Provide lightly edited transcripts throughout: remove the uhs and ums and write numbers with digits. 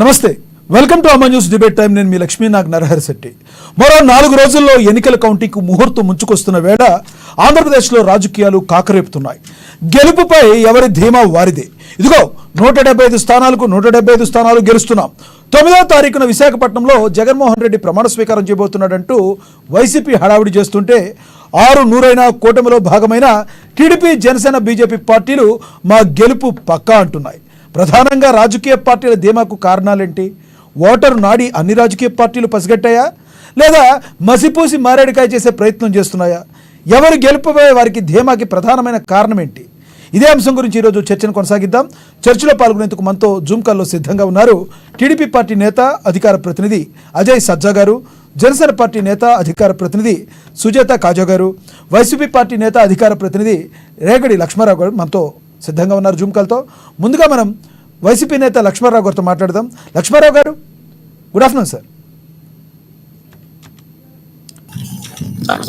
నమస్తే, welcome to Amar news debate time. నేను మీ లక్ష్మీనాగ్ నరహరిశెట్టి. మరో 4 రోజుల్లో ఎన్నికల కౌంటింగ్కు ముహూర్తం ముంచుకొస్తున్న వేళ ఆంధ్రప్రదేశ్లో రాజకీయాలు కాకరేపుతున్నాయి. గెలుపుపై ఎవరి ధీమా వారిదే. ఇదిగో 175 స్థానాలకు 175 స్థానాలు గెలుస్తున్నాం. 9వ తారీఖున విశాఖపట్నంలో జగన్మోహన్ రెడ్డి ప్రమాణ స్వీకారం చేయబోతున్నాడంటూ వైసీపీ హడావిడి చేస్తుంటే 6 కూటమిలో భాగమైన టీడీపీ, జనసేన, బీజేపీ పార్టీలు మా గెలుపు పక్కా అంటున్నాయి. ప్రధానంగా రాజకీయ పార్టీల ధీమాకు కారణాలేంటి? ఓటరు నాడి అన్ని రాజకీయ పార్టీలు పసిగట్టాయా, లేదా మసిపూసి మారేడుకాయ చేసే ప్రయత్నం చేస్తున్నాయా? ఎవరు గెలుపుపై వారికి ధీమాకి ప్రధానమైన కారణం ఏంటి? ఇదే అంశం గురించి ఈరోజు చర్చను కొనసాగిద్దాం. చర్చలో పాల్గొనేందుకు మనతో జూమ్ కాల్లో సిద్ధంగా ఉన్నారు టీడీపీ పార్టీ నేత, అధికార ప్రతినిధి అజయ్ సజ్జా గారు, జనసేన పార్టీ నేత, అధికార ప్రతినిధి సుజాత కాజా గారు, వైసీపీ పార్టీ నేత, అధికార ప్రతినిధి రేగడి లక్ష్మారావు గారు మనతో సిద్ధంగా ఉన్నారు జూమ్ కాల్తో. ముందుగా మనం వైసీపీ నేత లక్ష్మారావు గారితో మాట్లాడదాం. Lakshmarao garu, good afternoon sir.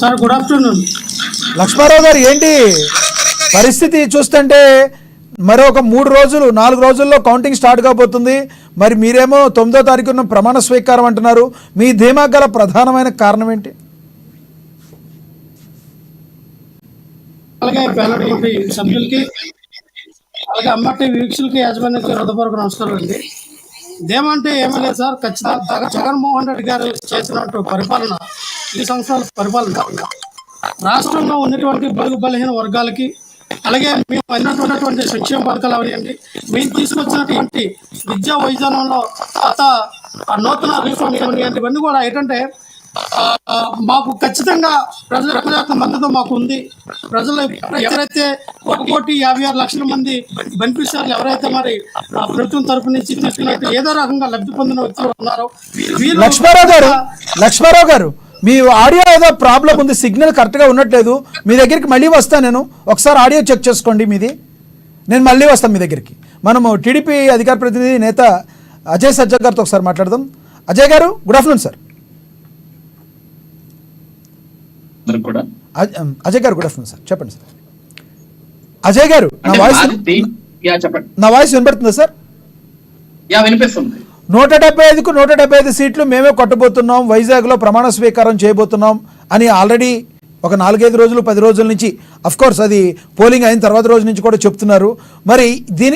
Sir good afternoon. Lakshmarao garu, ఏంటి పరిస్థితి చూస్తుంటే మరొక 4 రోజుల్లో కౌంటింగ్ స్టార్ట్ కాబోతుంది. మరి మీరేమో 9వ తారీఖున ప్రమాణ స్వీకారం అంటున్నారు. మీ ధీమా గల ప్రధానమైన కారణం ఏంటి? అలాగే బ్యాలెట్ కమిటీ సభ్యులకి, అలాగే అమ్మటి వీక్షకులకి, యాజమాన్యానికి హృదయపూర్వక నమస్కారం అండి. ఇదేమంటే ఏమీ లేదు సార్, ఖచ్చితంగా జగన్మోహన్ రెడ్డి గారు చేసినట్టు పరిపాలన, ఈ సంవత్సరాల పరిపాలన రాష్ట్రంలో ఉన్నటువంటి బడుగు బలహీన వర్గాలకి, అలాగే మేము అందినటువంటి సంక్షేమ పథకాలు అవనివ్వండి, మేము తీసుకొచ్చినటువంటి విద్యా వైద్యంలో నూతన రిఫార్మ్ ఇవనివ్వండి, ఇవన్నీ కూడా ఏంటంటే మాకు ఖచ్చితంగా ప్రజల యొక్క మద్దతు మాకు ఉంది. ప్రజలు ఎవరైతే 1,56,00,000 మంది బెనిఫిషియర్లు ఎవరైతే మరి ప్రభుత్వం తరఫు నుంచి తీసుకున్నట్టు ఏదో రకంగా లబ్ధి పొందిన వ్యక్తులు ఉన్నారో. లక్ష్మారావు గారు, మీ ఆడియో ఏదో ప్రాబ్లం ఉంది, సిగ్నల్ కరెక్ట్గా ఉండట్లేదు. మీ దగ్గరికి మళ్ళీ వస్తాను నేను, ఒకసారి ఆడియో చెక్ చేసుకోండి మీది. నేను మళ్ళీ వస్తాను మీ దగ్గరికి. మనము టీడీపీ అధికార ప్రతినిధి నేత అజయ్ సజ్జా గారితో ఒకసారి మాట్లాడదాం. Ajay garu, good afternoon sir. Ajay garu, good afternoon sir. చెప్పండి సార్. అజయ్ గారు, నా వాయిస్ వినపడుతుందా సార్? వినిపిస్తుంది. 175కు 175 సీట్లు మేమే కొట్టబోతున్నాం, వైజాగ్లో ప్రమాణ స్వీకారం చేయబోతున్నాం అని ఆల్రెడీ ఒక 4-5 రోజులు 10 రోజుల నుంచి, అఫ్కోర్స్ అది పోలింగ్ అయిన తర్వాత రోజు నుంచి కూడా చెప్తున్నారు. మరి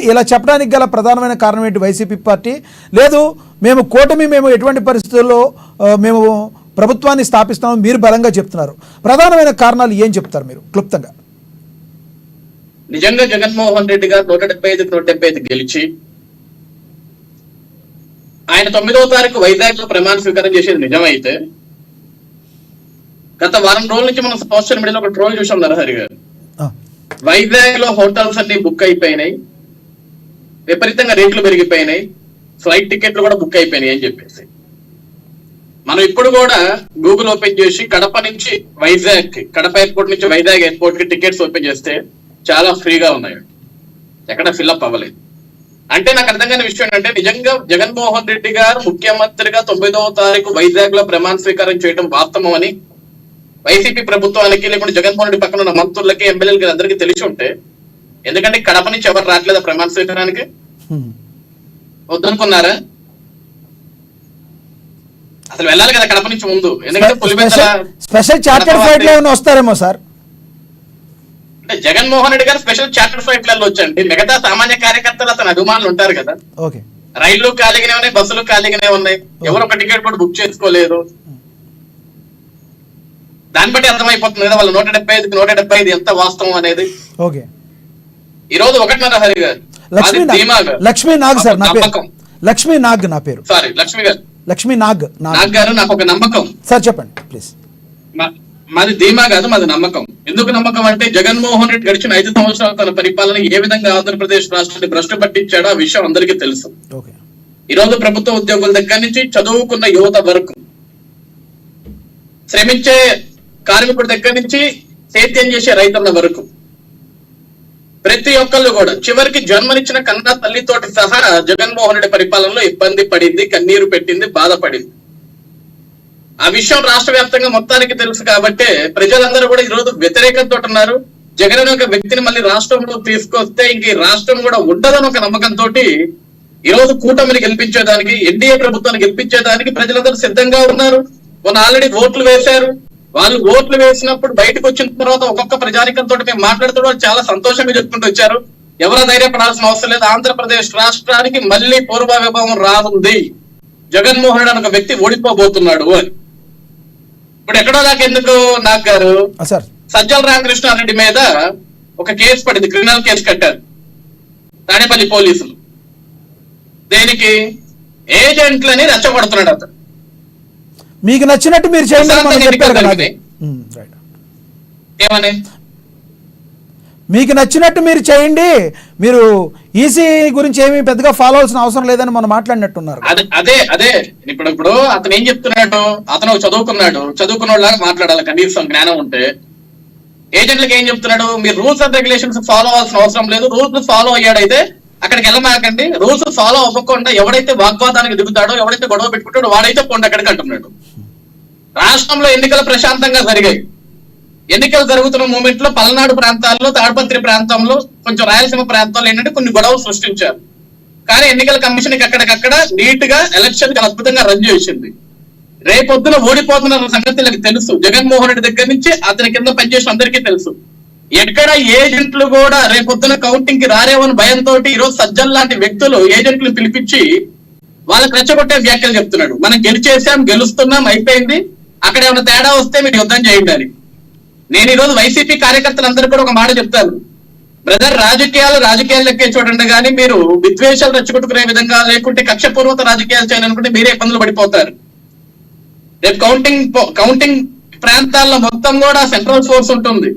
ఇలా చెప్పడానికి గల ప్రధానమైన కారణం ఏంటి? వైసీపీ పార్టీ లేదు, మేము ఎటువంటి పరిస్థితుల్లో మేము ప్రభుత్వాన్ని స్థాపిస్తామని మీరు బలంగా చెప్తున్నారు. ప్రధానమైన కారణాలు ఏం చెప్తారు మీరు క్లుప్తంగా? నిజంగా జగన్మోహన్ రెడ్డి గారు 175కు 175 గెలిచి ఆయన 9వ తారీఖు వైజాగ్ లో ప్రమాణ స్వీకారం చేసేది నిజమైతే, గత వారం రోజుల నుంచి మనం సోషల్ మీడియాలో ఒక ట్రోల్ చూసాం నరహరి గారు. వైజాగ్ లో హోటల్స్ అన్ని బుక్ అయిపోయినాయి, విపరీతంగా రేట్లు పెరిగిపోయినాయి, ఫ్లైట్ టికెట్లు కూడా బుక్ అయిపోయినాయి అని చెప్పేసి. మనం ఇప్పుడు కూడా గూగుల్ ఓపెన్ చేసి కడప నుంచి వైజాగ్, కడప ఎయిర్పోర్ట్ నుంచి వైజాగ్ ఎయిర్పోర్ట్ కి టికెట్స్ ఓపెన్ చేస్తే చాలా ఫ్రీగా ఉన్నాయి, ఎక్కడ ఫిల్అప్ అవ్వలేదు. అంటే నాకు అర్థం కాని విషయం ఏంటంటే, నిజంగా జగన్మోహన్ రెడ్డి గారు ముఖ్యమంత్రిగా 9వ తారీఖు వైజాగ్ లో ప్రమాణ స్వీకారం చేయడం వాస్తవం అని వైసీపీ ప్రభుత్వానికి, లేకుంటే జగన్మోహన్ రెడ్డి పక్కన ఉన్న మంత్రులకి, ఎమ్మెల్యేలకి అందరికీ తెలిసి ఉంటే, ఎందుకంటే కడప నుంచి ఎవరు రావట్లేదా ప్రమాణ స్వీకారానికి? వద్దనుకున్నారా? అసలు వెళ్ళాలి కదా కడప నుంచి ముందు. ఎందుకంటే స్పెషల్ చార్టర్డ్ ఫ్లైట్ లో వస్తారేమో సార్. అంటే జగన్మోహన్ రెడ్డి గారు స్పెషల్ చార్టర్ ఫ్లైట్లలో వచ్చండి. మిగతా సామాన్య కార్యకర్తలు అతని అభిమానులు ఉంటారు కదా. రైళ్లు ఖాళీగానే ఉన్నాయి, బస్సులు ఖాళీగానే ఉన్నాయి, ఎవరు ఒక టికెట్ కూడా బుక్ చేసుకోలేదు. దాన్ని బట్టి అర్థమైపోతుంది కదా వాళ్ళు 175కి 175 ఎంత వాస్తవం అనేది. ఈ రోజు 1.5 హరి గారు, లక్ష్మీ నాగ్ సార్ నా పేరు, లక్ష్మీ నాగ్ నా పేరు, సారీ లక్ష్మి గారు, లక్ష్మీ నాగ్ గారు, నాకు ఒక నమ్మకం సార్, చెప్పండి ప్లీజ్. మాది ధీమా కాదు, మాది నమ్మకం. ఎందుకు నమ్మకం అంటే, జగన్మోహన్ రెడ్డి గడిచిన 5 సంవత్సరాల తన పరిపాలన ఏ విధంగా ఆంధ్రప్రదేశ్ రాష్ట్రాన్ని భ్రష్టు పట్టించాడో ఆ విషయం అందరికీ తెలుసు. ఈ రోజు ప్రభుత్వ ఉద్యోగుల దగ్గర నుంచి చదువుకున్న యువత వరకు, శ్రమించే కార్మికుడి దగ్గర నుంచి సేద్యం చేసే రైతుల వరకు, ప్రతి ఒక్కళ్ళు కూడా చివరికి జన్మనిచ్చిన కన్నా తల్లితోటి సహా జగన్మోహన్ రెడ్డి పరిపాలనలో ఇబ్బంది పడింది, కన్నీరు పెట్టింది, బాధపడింది. ఆ విషయం రాష్ట్ర వ్యాప్తంగా మొత్తానికి తెలుసు కాబట్టి ప్రజలందరూ కూడా ఈ రోజు వ్యతిరేకంతో ఉన్నారు. జగన్ అనే ఒక వ్యక్తిని మళ్ళీ రాష్ట్రంలో తీసుకొస్తే ఇంక ఈ రాష్ట్రం కూడా ఉండదని ఒక నమ్మకంతో ఈ రోజు కూటమిని గెలిపించేదానికి, ఎన్డీఏ ప్రభుత్వాన్ని గెలిపించేదానికి ప్రజలందరూ సిద్ధంగా ఉన్నారు. మొన్న ఆల్రెడీ ఓట్లు వేశారు. వాళ్ళు ఓట్లు వేసినప్పుడు బయటకు వచ్చిన తర్వాత ఒక్కొక్క ప్రజానికంతో మేము మాట్లాడుతూ వాళ్ళు చాలా సంతోషంగా చెప్పుకుంటూ వచ్చారు. ఎవరో ధైర్యపడాల్సిన అవసరం లేదు. ఆంధ్రప్రదేశ్ రాష్ట్రానికి మళ్ళీ పూర్వ వైభవం రానుంది. జగన్మోహన్ రెడ్డి ఒక వ్యక్తి ఓడిపోబోతున్నాడు అని. ఇప్పుడు ఎక్కడో దాకా ఎందుకు నాకు గారు సజ్జల రామకృష్ణారెడ్డి మీద ఒక కేసు పడింది, క్రిమినల్ కేసు కట్టారు తాడేపల్లి పోలీసులు. దేనికి? ఏజెంట్లని రెచ్చగొడుతున్నాడు అతను. మీకు నచ్చినట్టు మీరు చేయండి. ఏమని? మీకు నచ్చినట్టు మీరు చేయండి, మీరు ఈసీ గురించి ఏమి పెద్దగా ఫాలో అవ్వాల్సిన అవసరం లేదని మనం మాట్లాడినట్టున్నారు. అదే ఇప్పుడు అతను ఏం చెప్తున్నాడు? అతను చదువుకున్నలాగా మాట్లాడాలి, కనీసం జ్ఞానం ఉంటే. ఏజెంట్లకు ఏం చెప్తున్నాడు? మీరు రూల్స్ అండ్ రెగ్యులేషన్స్ ఫాలో అవ్వాల్సిన అవసరం లేదు. రూల్స్ ఫాలో అయ్యాడైతే అక్కడికి వెళ్ళమాకండి. రూల్స్ ఫాలో అవ్వకుండా ఎవడైతే వాగ్వాదానికి దిగుతాడో, ఎవడైతే గొడవ పెట్టుకుంటాడో వాడైతే పోండి అక్కడికి అంటున్నాడు. రాష్ట్రంలో ఎన్నికలు ప్రశాంతంగా జరిగాయి. ఎన్నికలు జరుగుతున్న మూమెంట్ లో పల్నాడు ప్రాంతాల్లో, తాడిపత్రి ప్రాంతంలో, కొంచెం రాయలసీమ ప్రాంతాల్లో ఏంటంటే కొన్ని గొడవలు సృష్టించారు. కానీ ఎన్నికల కమిషన్ అక్కడికక్కడ నీట్ గా ఎలక్షన్ అద్భుతంగా రన్ చేసింది. రేపొద్దున ఓడిపోతున్న సంగతి నాకు తెలుసు. జగన్మోహన్ రెడ్డి దగ్గర నుంచి అతని కింద పనిచేసిన అందరికీ తెలుసు. ఎక్కడ ఏజెంట్లు కూడా రేపొద్దున కౌంటింగ్ కి రారేమని భయంతో ఈరోజు సజ్జల్ లాంటి వ్యక్తులు ఏజెంట్లు పిలిపించి వాళ్ళకి రెచ్చగొట్టే వ్యాఖ్యలు చెప్తున్నాడు. మనం గెలుస్తున్నాం, అయిపోయింది, అక్కడ ఏమైనా తేడా వస్తే మీరు యుద్ధం చేయండి అని. నేను ఈ రోజు వైసీపీ కార్యకర్తలందరూ కూడా ఒక మాట చెప్తాను. బ్రదర్, రాజకీయాలు లెక్కే చూడండి, కానీ మీరు విద్వేషాలు రెచ్చగొట్టుకునే విధంగా లేకుంటే కక్షపూర్వక రాజకీయాలు చేయాలనుకుంటే మీరే ఇబ్బందులు పడిపోతారు. రేపు కౌంటింగ్ ప్రాంతాల్లో మొత్తం కూడా సెంట్రల్ ఫోర్స్ ఉంటుంది.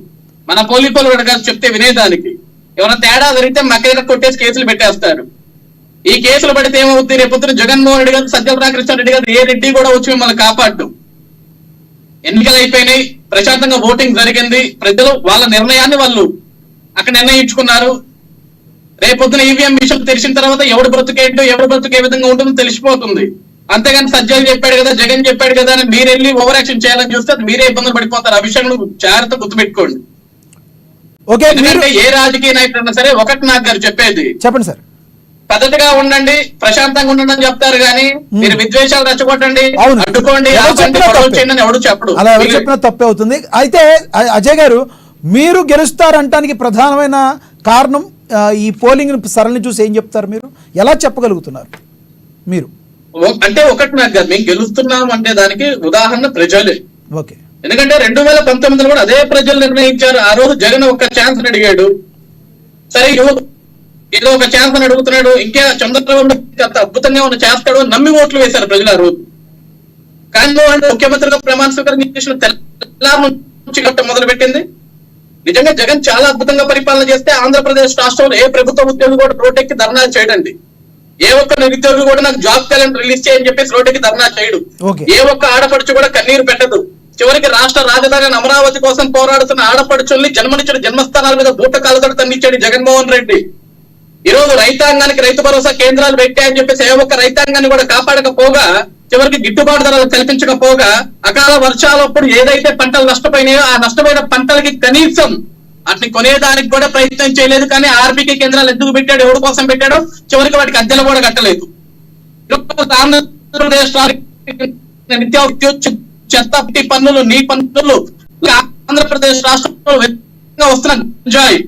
మన పోలీసులు చెప్తే వినేదానికి ఎవరైనా తేడా జరిగితే మక్కగా కొట్టేసి కేసులు పెట్టేస్తారు. ఈ కేసులు పడితే ఏమవుతుంది? రేపొద్దున జగన్మోహన్ రెడ్డి గారు, సజ్జల రామకృష్ణారెడ్డి గారు, ఏ రెడ్డి కూడా వచ్చి మిమ్మల్ని కాపాడు. ఎన్నికలు అయిపోయినాయి, ప్రశాంతంగా ఓటింగ్ జరిగింది, ప్రజలు వాళ్ళ నిర్ణయాన్ని వాళ్ళు అక్కడ నిర్ణయించుకున్నారు. రేపొద్దున ఈవీఎం విషయం తెలిసిన తర్వాత ఎవడు బ్రతుకేంటో, ఎవడు బ్రతుకే విధంగా ఉంటుందో తెలిసిపోతుంది. అంతేగాని సజ్జలు చెప్పాడు కదా, జగన్ చెప్పాడు కదా అని మీరు వెళ్ళి ఓవర్ యాక్షన్ చేయాలని చూస్తే మీరే ఇబ్బందులు పడిపోతారు. ఆ విషయం జాగ్రత్త గుర్తుపెట్టుకోండి. ఎందుకంటే ఏ రాజకీయ నాయకుడు అన్నా సరే ఒకటి నాకు గారు చెప్పేది, చెప్పండి సార్, పద్ధతిగా ఉండండి, ప్రశాంతంగా ఉండండి అని చెప్తారు. కానీ మీరు విద్వేషాలు రెచ్చగొట్టండి, అడ్డుకోండి, చేయండి అని ఎవడు చెప్పడు. అలా ఎవరు చెప్పినా తప్పే అవుతుంది. అయితే అజయ్ గారు, మీరు గెలుస్తారంటానికి ప్రధానమైన కారణం ఈ పోలింగ్ సరళిని చూసి ఏం చెప్తారు? మీరు ఎలా చెప్పగలుగుతున్నారు? మీరు అంటే ఒకటి నాకు గారు, మేము గెలుస్తున్నాం అంటే దానికి ఉదాహరణ ప్రజలే. ఓకే, ఎందుకంటే 2019లో కూడా అదే ప్రజలు నిర్ణయించారు. ఆ రోజు జగన్ ఒక ఛాన్స్ అడిగాడు, సరే ఏదో ఒక ఛాన్స్ అని అడుగుతున్నాడు, ఇంకా చంద్రబాబు అంత అద్భుతంగా ఉన్న చేస్తాడు నమ్మి ఓట్లు వేశారు ప్రజలు ఆ రోజు. కానీ ముఖ్యమంత్రిగా ప్రమాణ స్వీకారం చేసిన తెల్లారి నుంచి మొదలు పెట్టింది. నిజంగా జగన్ చాలా అద్భుతంగా పరిపాలన చేస్తే ఆంధ్రప్రదేశ్ రాష్ట్రంలో ఏ ప్రభుత్వ ఉద్యోగి కూడా రోడ్డెక్కి ధర్నాలు చేయడండి. ఏ ఒక్క నిరుద్యోగి కూడా నాకు జాబ్ క్యాలెండర్ రిలీజ్ చేయని చెప్పేసి రోడ్డుకి ధర్నా చేయడు. ఏ ఒక్క ఆడపడుచు కూడా కన్నీరు పెట్టదు. చివరికి రాష్ట్ర రాజధాని అమరావతి కోసం పోరాడుతున్న ఆడపడుచుల్ని జన్మనిచ్చిన జన్మస్థానాల మీద బూటకాలతో తన్నిచ్చాడు జగన్మోహన్ రెడ్డి. ఈ రోజు రైతాంగానికి రైతు భరోసా కేంద్రాలు పెట్టాయని చెప్పేసి ఏ ఒక్క రైతాంగాన్ని కూడా కాపాడకపోగా, చివరికి గిట్టుబాటు ధరలు కల్పించకపోగా, అకాల వర్షాలప్పుడు ఏదైతే పంటలు నష్టపోయినాయో ఆ నష్టపోయిన పంటలకి కనీసం అట్ని కొనేదానికి కూడా ప్రయత్నం చేయలేదు. కానీ ఆర్బీకే కేంద్రాలు ఎందుకు పెట్టాడు, ఎవరి కోసం పెట్టాడో చివరికి వాటికి అద్దెలు కూడా కట్టలేదు. ఆంధ్రప్రదేశ్ నిత్యావసర చెత్త పన్నులు, నీ పన్నులు, ఆంధ్రప్రదేశ్ రాష్ట్రంలో వస్తున్న గంజాయి,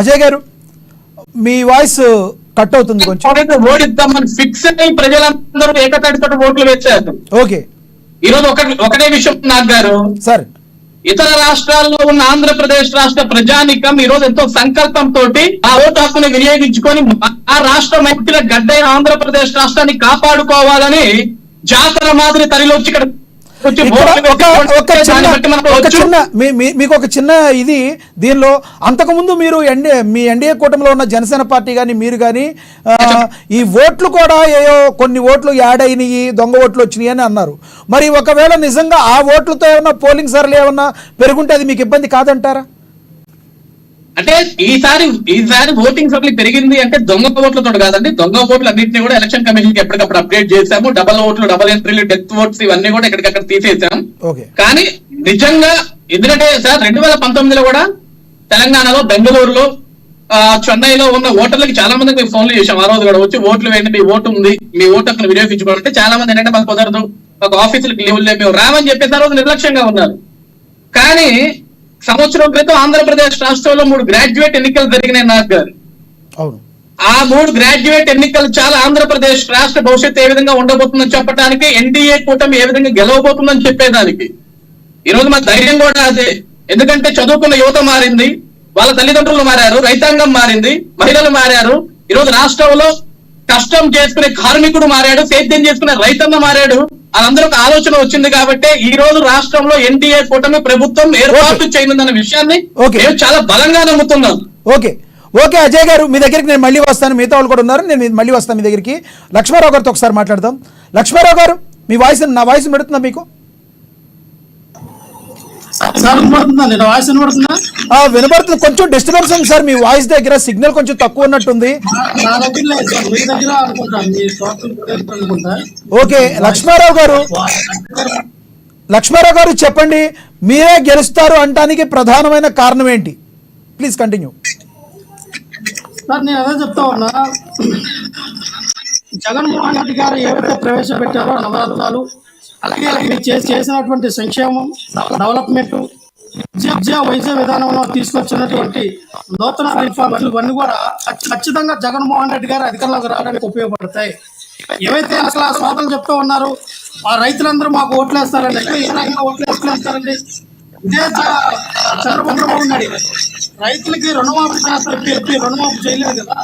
అజయ్ గారు మీ వాయిస్ కట్ అవుతుంది కొంచెం. ఓడిద్దామని ఫిక్స్ అయ్యి ప్రజలందరూ ఏకతాటితో ఓట్లు వేశారు. ఓకే, ఈ రోజు ఒకటే విషయం నాకు గారు, సార్, ఇతర రాష్ట్రాల్లో ఉన్న ఆంధ్రప్రదేశ్ రాష్ట్ర ప్రజానికం ఈ రోజు ఎంతో సంకల్పంతో ఆ ఓటు హక్కుని వినియోగించుకొని ఆ రాష్ట్ర మైత్రుల గడ్డైన ఆంధ్రప్రదేశ్ రాష్ట్రాన్ని కాపాడుకోవాలని జాతర మాదిరి తరలివచ్చి ఇక్కడ మీకు ఒక చిన్న ఇది, దీనిలో అంతకుముందు మీరు మీ ఎన్డీఏ కూటమిలో ఉన్న జనసేన పార్టీ కానీ మీరు కానీ ఈ ఓట్లు కూడా ఏయో కొన్ని ఓట్లు యాడ్ అయినాయి, దొంగ ఓట్లు వచ్చినాయి అని అన్నారు. మరి ఒకవేళ నిజంగా ఆ ఓట్లతో ఏమన్నా పోలింగ్ సరళి ఏమన్నా పెరుగుంటే అది మీకు ఇబ్బంది కాదంటారా? అంటే ఈసారి ఓటింగ్ సరళి పెరిగింది అంటే దొంగ ఓట్లతో కాదండి. దొంగ ఓట్లు అన్నింటినీ కూడా ఎలక్షన్ కమిషన్ కి ఎప్పటికప్పుడు అప్డేట్ చేశాము. డబల్ ఓట్లు, డబల్ ఎంట్రీలు, డెత్ ఓట్స్ ఇవన్నీ కూడా ఎక్కడికక్కడ తీసేసాం. కానీ నిజంగా ఎందుకంటే సార్ 2019లో కూడా తెలంగాణలో, బెంగళూరులో, చెన్నైలో ఉన్న ఓటర్లకి చాలా మందికి మేము ఫోన్లు చేసాం. ఆ రోజు కూడా వచ్చి ఓట్లు వేయండి, మీ ఓటు ఉంది, మీ ఓటు హక్కును వినియోగించుకోవాలంటే చాలా మంది ఏంటంటే మాకు కుదరదు, మాకు ఆఫీసులకు లీవులు లేవు, మేము రామని చెప్పేసి ఆ రోజు నిర్లక్ష్యంగా ఉన్నారు. కానీ సంవత్సరం క్రితం ఆంధ్రప్రదేశ్ రాష్ట్రంలో 3 గ్రాడ్యుయేట్ ఎన్నికలు జరిగినాయి నాగ్ గారు. ఆ 3 గ్రాడ్యుయేట్ ఎన్నికలు చాలా ఆంధ్రప్రదేశ్ రాష్ట్ర భవిష్యత్తు ఏ విధంగా ఉండబోతుందని చెప్పడానికి, ఎన్డీఏ కూటమి ఏ విధంగా గెలవబోతుందని చెప్పేదానికి ఈ రోజు మా ధైర్యం కూడా అదే. ఎందుకంటే చదువుకున్న యువత మారింది, వాళ్ళ తల్లిదండ్రులు మారారు, రైతాంగం మారింది, మహిళలు మారారు. ఈ రోజు రాష్ట్రంలో కష్టం చేసుకునే కార్మికుడు మారాడు, సేద్యం చేసుకునే రైతన్న మారాడు. వాళ్ళందరూ ఒక ఆలోచన వచ్చింది కాబట్టి ఈ రోజు రాష్ట్రంలో ఎన్డీఏ కూటమి ప్రభుత్వం ఏర్పాటు చేయనుందన్న విషయాన్ని మేము చాలా బలంగా నమ్ముతున్నాం. ఓకే ఓకే అజయ్ గారు, మీ దగ్గరికి నేను మళ్ళీ వస్తాను. మిగతా వాళ్ళు కూడా ఉన్నారు, నేను మళ్ళీ వస్తాను మీ దగ్గరికి. లక్ష్మారావు గారితో ఒకసారి మాట్లాడదాం. లక్ష్మారావు గారు, మీ వాయిస్, నా వాయిస్ పెడుతుందా మీకు? వినబడుతుంది. కొంచెం డిస్టర్బెన్స్ ఉంది సార్ మీ వాయిస్ దగ్గర, సిగ్నల్ కొంచెం తక్కువ ఉన్నట్టుంది. ఓకే లక్ష్మారావు గారు చెప్పండి, మీరే గెలుస్తారు అంటానికి ప్రధానమైన కారణం ఏంటి? Please continue. సార్ నేను అదే చెప్తా ఉన్నా, జగన్మోహన్ రెడ్డి గారు ఏవైతే ప్రవేశపెట్టారో నవరత్నాలు, అలాగే చేసినటువంటి సంక్షేమం, డెవలప్మెంట్, విద్య వైద్య విధానంలో తీసుకొచ్చినటువంటి నూతన రిఫార్మ్స్ ఇవన్నీ కూడా ఖచ్చితంగా జగన్మోహన్ రెడ్డి గారు అధికారంలోకి రావడానికి ఉపయోగపడతాయి. ఏవైతే అసలు ఆ సోదరులు చెప్తూ ఉన్నారు, ఆ రైతులందరూ మాకు ఓట్లేస్తారండి, ఏ రకంగా ఓట్లేస్తారండి? ఇదే చంద్రబాబు నాయుడు రైతులకి రుణమాఫీ చేస్తారు చెప్పి రుణమాఫీ చేయలేదు కదా.